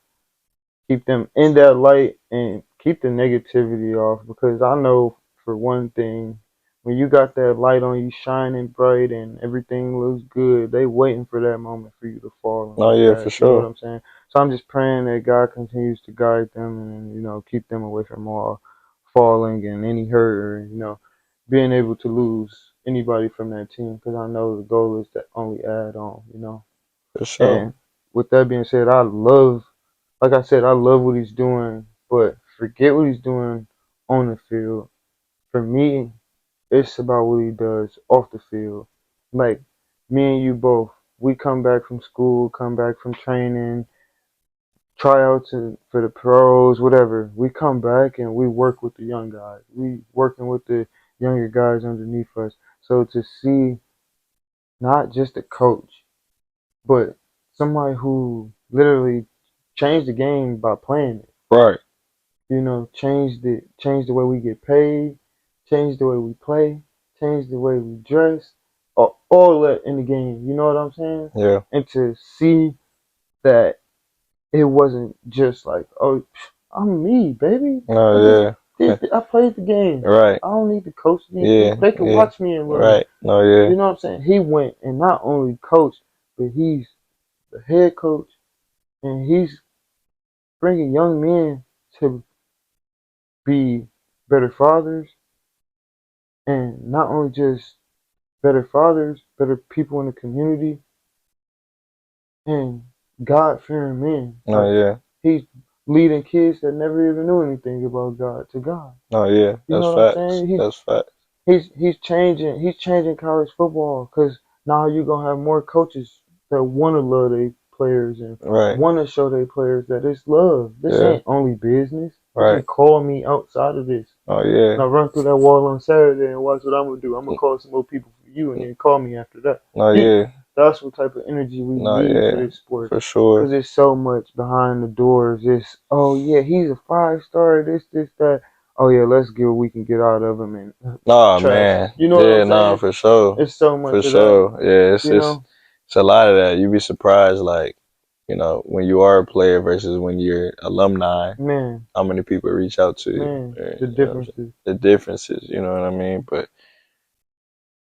keep them in that light and keep the negativity off because I know for one thing when you got that light on you shining bright and everything looks good, they waiting for that moment for you to fall and Oh to yeah, for crash. You know what sure, I'm saying? So I'm just praying that God continues to guide them and keep them away from all falling and any hurt or being able to lose anybody from that team because I know the goal is to only add on. for sure, And with that being said, like I said, I love what he's doing, but forget what he's doing on the field. For me, it's about what he does off the field. Like me and you both, we come back from school, come back from training, tryouts for the pros, whatever. We come back and we work with the young guys. We working with the younger guys underneath us. So to see not just a coach, but somebody who literally changed the game by playing it. right? Changed the way we get paid, changed the way we play, changed the way we dress, all that in the game. You know what I'm saying? Yeah, And to see that it wasn't just like, oh, I'm me, baby. No, yeah. I played the game. Right. I don't need to coach these Yeah, people. They can yeah. watch me and learn. Right. No, yeah. You know what I'm saying? He went and not only coached, but he's the head coach, and he's bringing young men to be better fathers, and not only just better fathers, better people in the community, and God fearing men. No, Like yeah. he's leading kids that never even knew anything about God to God. No, yeah. You That's know what I'm facts. saying? That's facts. He's changing college football because now you're gonna have more coaches that want to love their players and Right. want to show their players that it's love. This Yeah. ain't only business. You can Right. call me outside of this. Oh, yeah. Now run through that wall on Saturday and watch what I'm gonna do. I'm gonna call some more people for you and then call me after that. No, yeah. That's what type of energy we No, need for yeah. this sport. For sure. Because there's so much behind the doors. It's, oh yeah, he's a 5-star, this, that. Oh yeah, let's get what we can get out of him and Nah, trash. man. You know what Yeah, I'm nah, saying? for sure. It's so For much of that, sure. Yeah, you know? it's a lot of that. You'd be surprised, like, when you are a player versus when you're alumni, Man, how many people reach out to you. man, And, the you know what I'm saying? differences. The differences, you know what I mean? But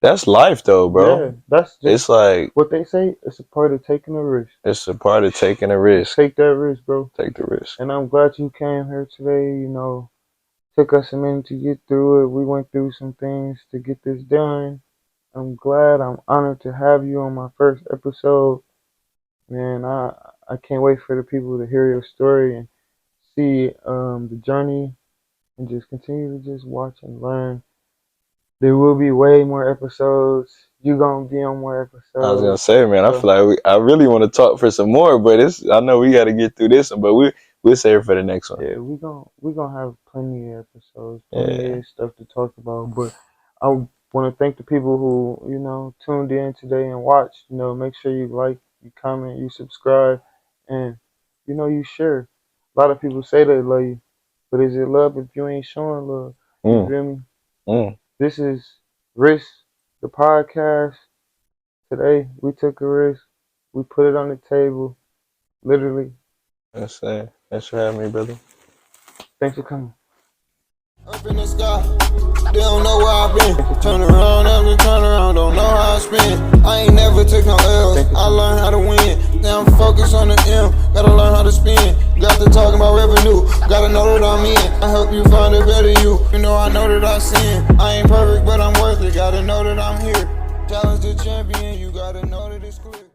that's life though, Yeah, bro. that's just It's like what they say. It's a part of taking a risk. it's a part of taking a risk. Take that risk, bro. Take the risk. And I'm glad you came here today, took us a minute to get through it. We went through some things to get this done. I'm honored to have you on my first episode. Man, I can't wait for the people to hear your story and see the journey and just continue to just watch and learn. There will be way more episodes. You gonna be on more I was gonna episodes. say, man, I So feel like I really want to talk for some more, but I know we got to get through this one, but we'll save it for the next one. yeah, we gonna have plenty of episodes, plenty Yeah, of stuff to talk about. But I want to thank the people who tuned in today and watched. Make sure you like, you comment, you subscribe, and you share. A lot of people say they love you, but is it love if you ain't showing love? You mm, feel me? mm. This is Risk, the podcast. Today we took a risk. We put it on the table, literally. That's it. Thanks for having me, brother. Thanks for coming. Up in the sky, they don't know where I've been. Turn around after turn around, don't know how I spin. I ain't never took no L's, I learned how to win. Now I'm focused on the M, gotta learn how to spin. Got to talking about revenue, gotta know that I'm in. I help you find a better you, I know that I sin. I ain't perfect, but I'm worth it, gotta know that I'm here. Challenge the champion, you gotta know that it's clear.